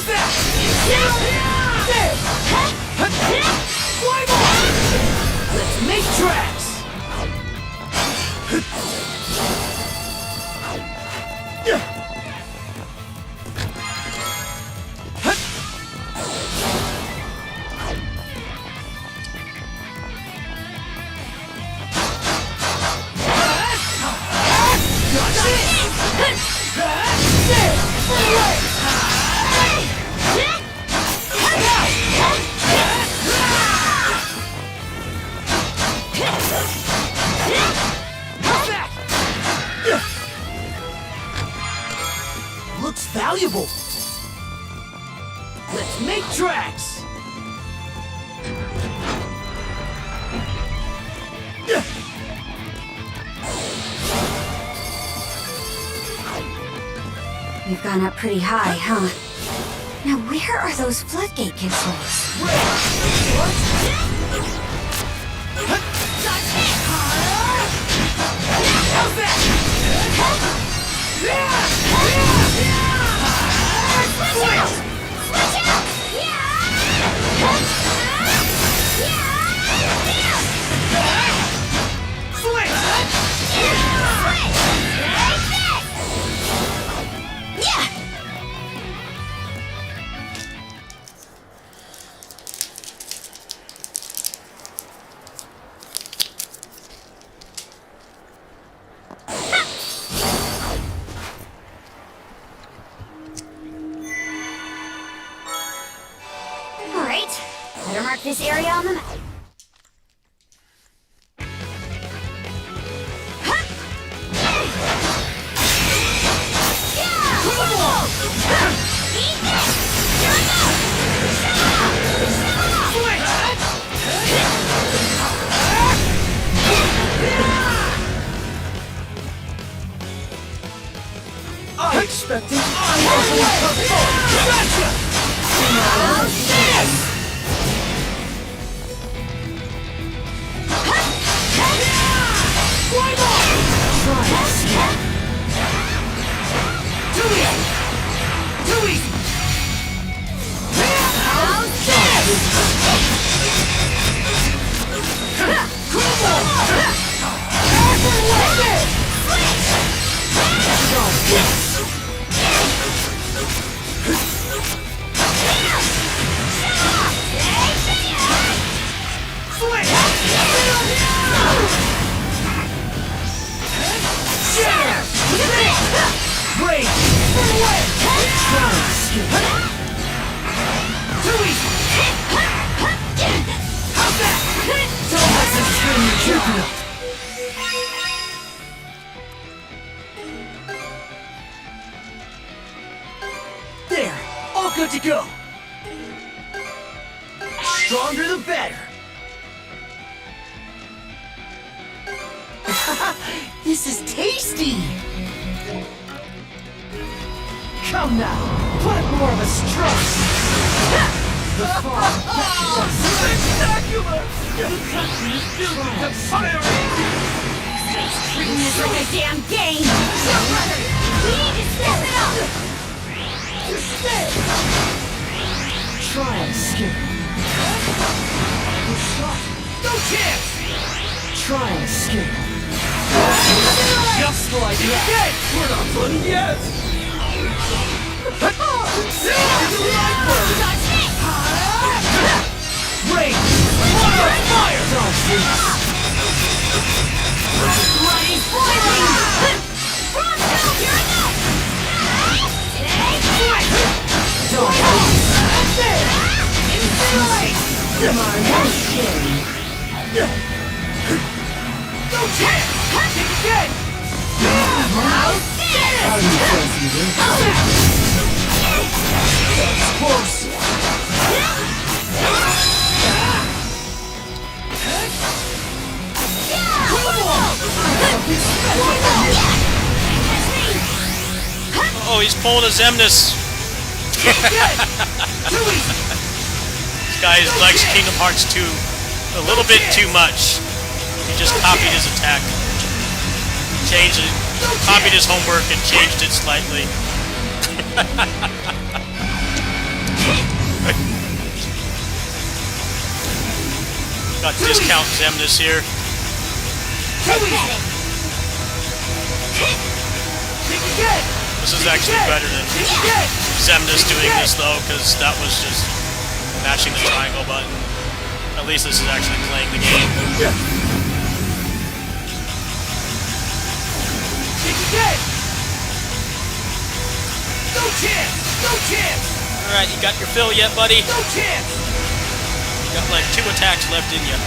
that? Climb on! Let's make tracks! Looks valuable. Let's make tracks. We've gone up pretty high, huh? Now where are those floodgate controls? Alright, better mark this area on the map. I expected Gotcha! There, all good to go. Stronger the better. This is tasty. Come now, put more of a strut. The far spectacular. Treating this like a damn game! We need to step it up! Try and skip. No chance! Try and skip. Just like that! We're not done yet! Rain! Fire! Don't freeze! Blood is boiling! Bronco, you're up! Don't freeze! No chance! Kick again! How do you fancy this? That's close! Oh, he's pulling a Zemnis. This guy likes Kingdom Hearts 2 a little bit too much. He just copied his attack. Changed it. Copied his homework and changed it slightly. Got discount Zemnis here. This is actually better than Zemnis doing this though, because that was just matching the triangle button. At least this is actually playing the game. No chance! No chance! Alright, you got your fill yet, buddy? No chance! You got like 2 attacks left in you.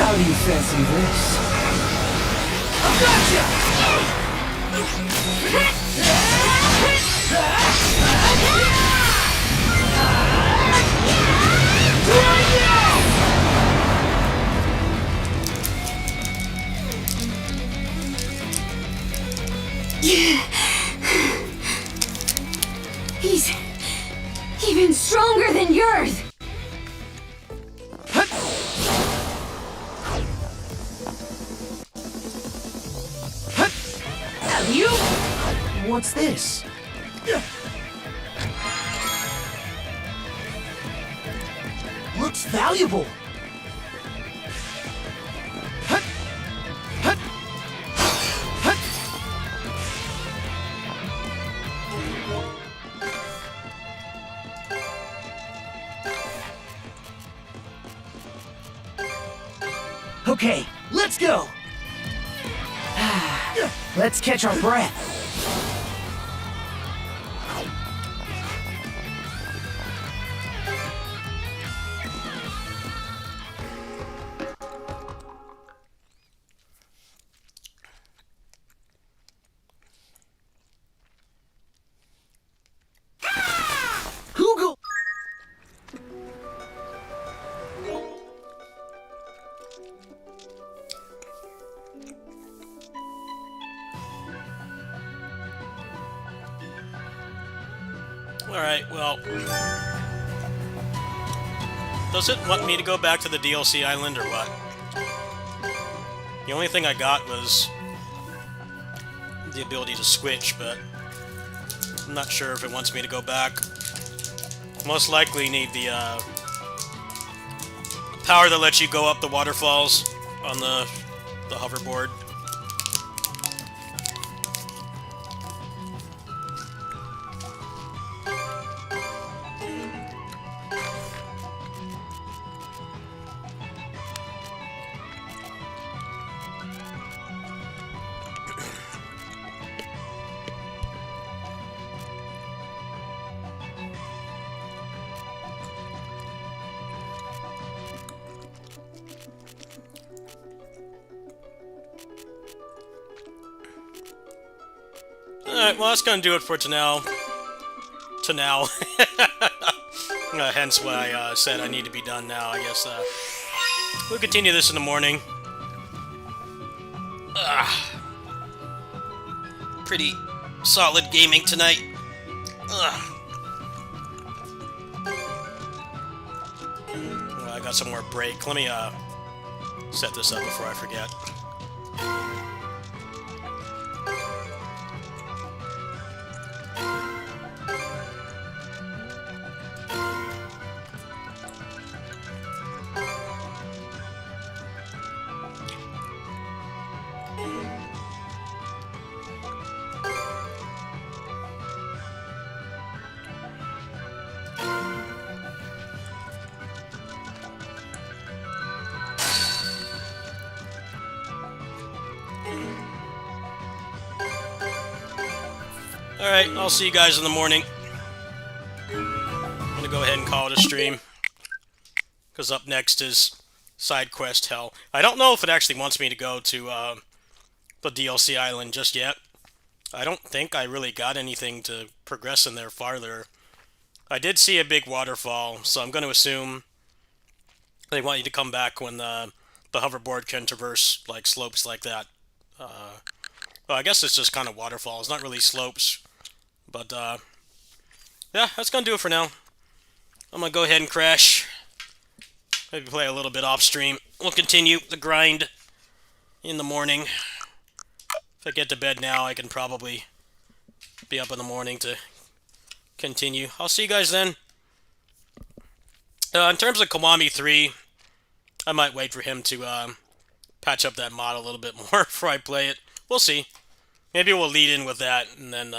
How do you fancy this? I've He's even stronger than yours. Have you? What's this? Looks valuable. Okay, let's go. Let's catch our breath. Google. Alright, well... Does it want me to go back to the DLC island, or what? The only thing I got was... the ability to switch, but... I'm not sure if it wants me to go back. Most likely need the, power that lets you go up the waterfalls on the hoverboard. Alright, well that's gonna do it for now. Hence why I said I need to be done now, I guess. We'll continue this in the morning. Pretty solid gaming tonight. Well, I got some more break. Let me set this up before I forget. Alright, I'll see you guys in the morning. I'm gonna go ahead and call it a stream. Because up next is side quest hell. I don't know if it actually wants me to go to the DLC island just yet. I don't think I really got anything to progress in there farther. I did see a big waterfall, so I'm going to assume they want you to come back when the hoverboard can traverse like slopes like that. Well, I guess it's just kind of waterfalls, not really slopes. But, yeah, that's going to do it for now. I'm going to go ahead and crash. Maybe play a little bit off stream. We'll continue the grind in the morning. If I get to bed now, I can probably be up in the morning to continue. I'll see you guys then. In terms of Kiwami 3, I might wait for him to patch up that mod a little bit more before I play it. We'll see. Maybe we'll lead in with that and then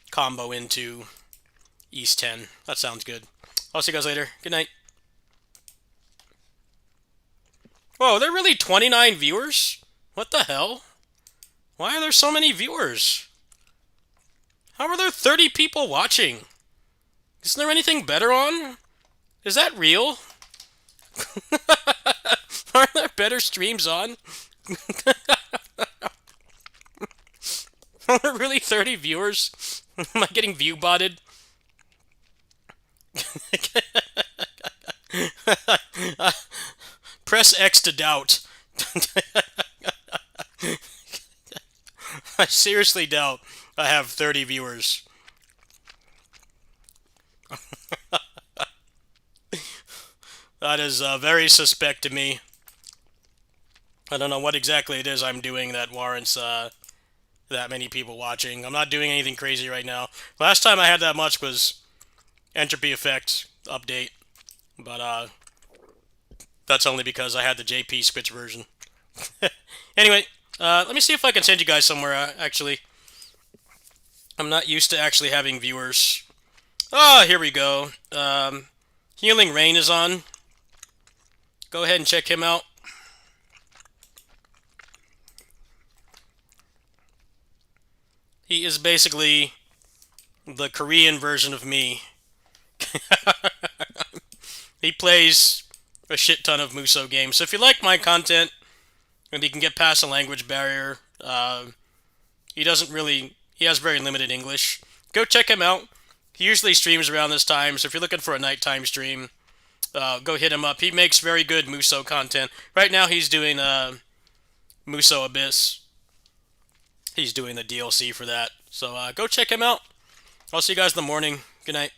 combo into East 10. That sounds good. I'll see you guys later. Good night. Whoa, there are really 29 viewers? What the hell? Why are there so many viewers? How are there 30 people watching? Isn't there anything better on? Is that real? Are there better streams on? Are there really 30 viewers? Am I getting view botted? Press X to doubt. I seriously doubt I have 30 viewers. That is very suspect to me. I don't know what exactly it is I'm doing that warrants that many people watching. I'm not doing anything crazy right now. Last time I had that much was Entropy Effect update, but that's only because I had the JP Switch version. Anyway, let me see if I can send you guys somewhere, actually. I'm not used to actually having viewers. Ah, here we go. Healing Rain is on. Go ahead and check him out. He is basically the Korean version of me. He plays a shit ton of Musou games. So if you like my content, and he can get past the language barrier, he has very limited English. Go check him out. He usually streams around this time, so if you're looking for a nighttime stream, go hit him up. He makes very good Musou content. Right now he's doing Musou Abyss. He's doing the DLC for that. So go check him out. I'll see you guys in the morning. Good night.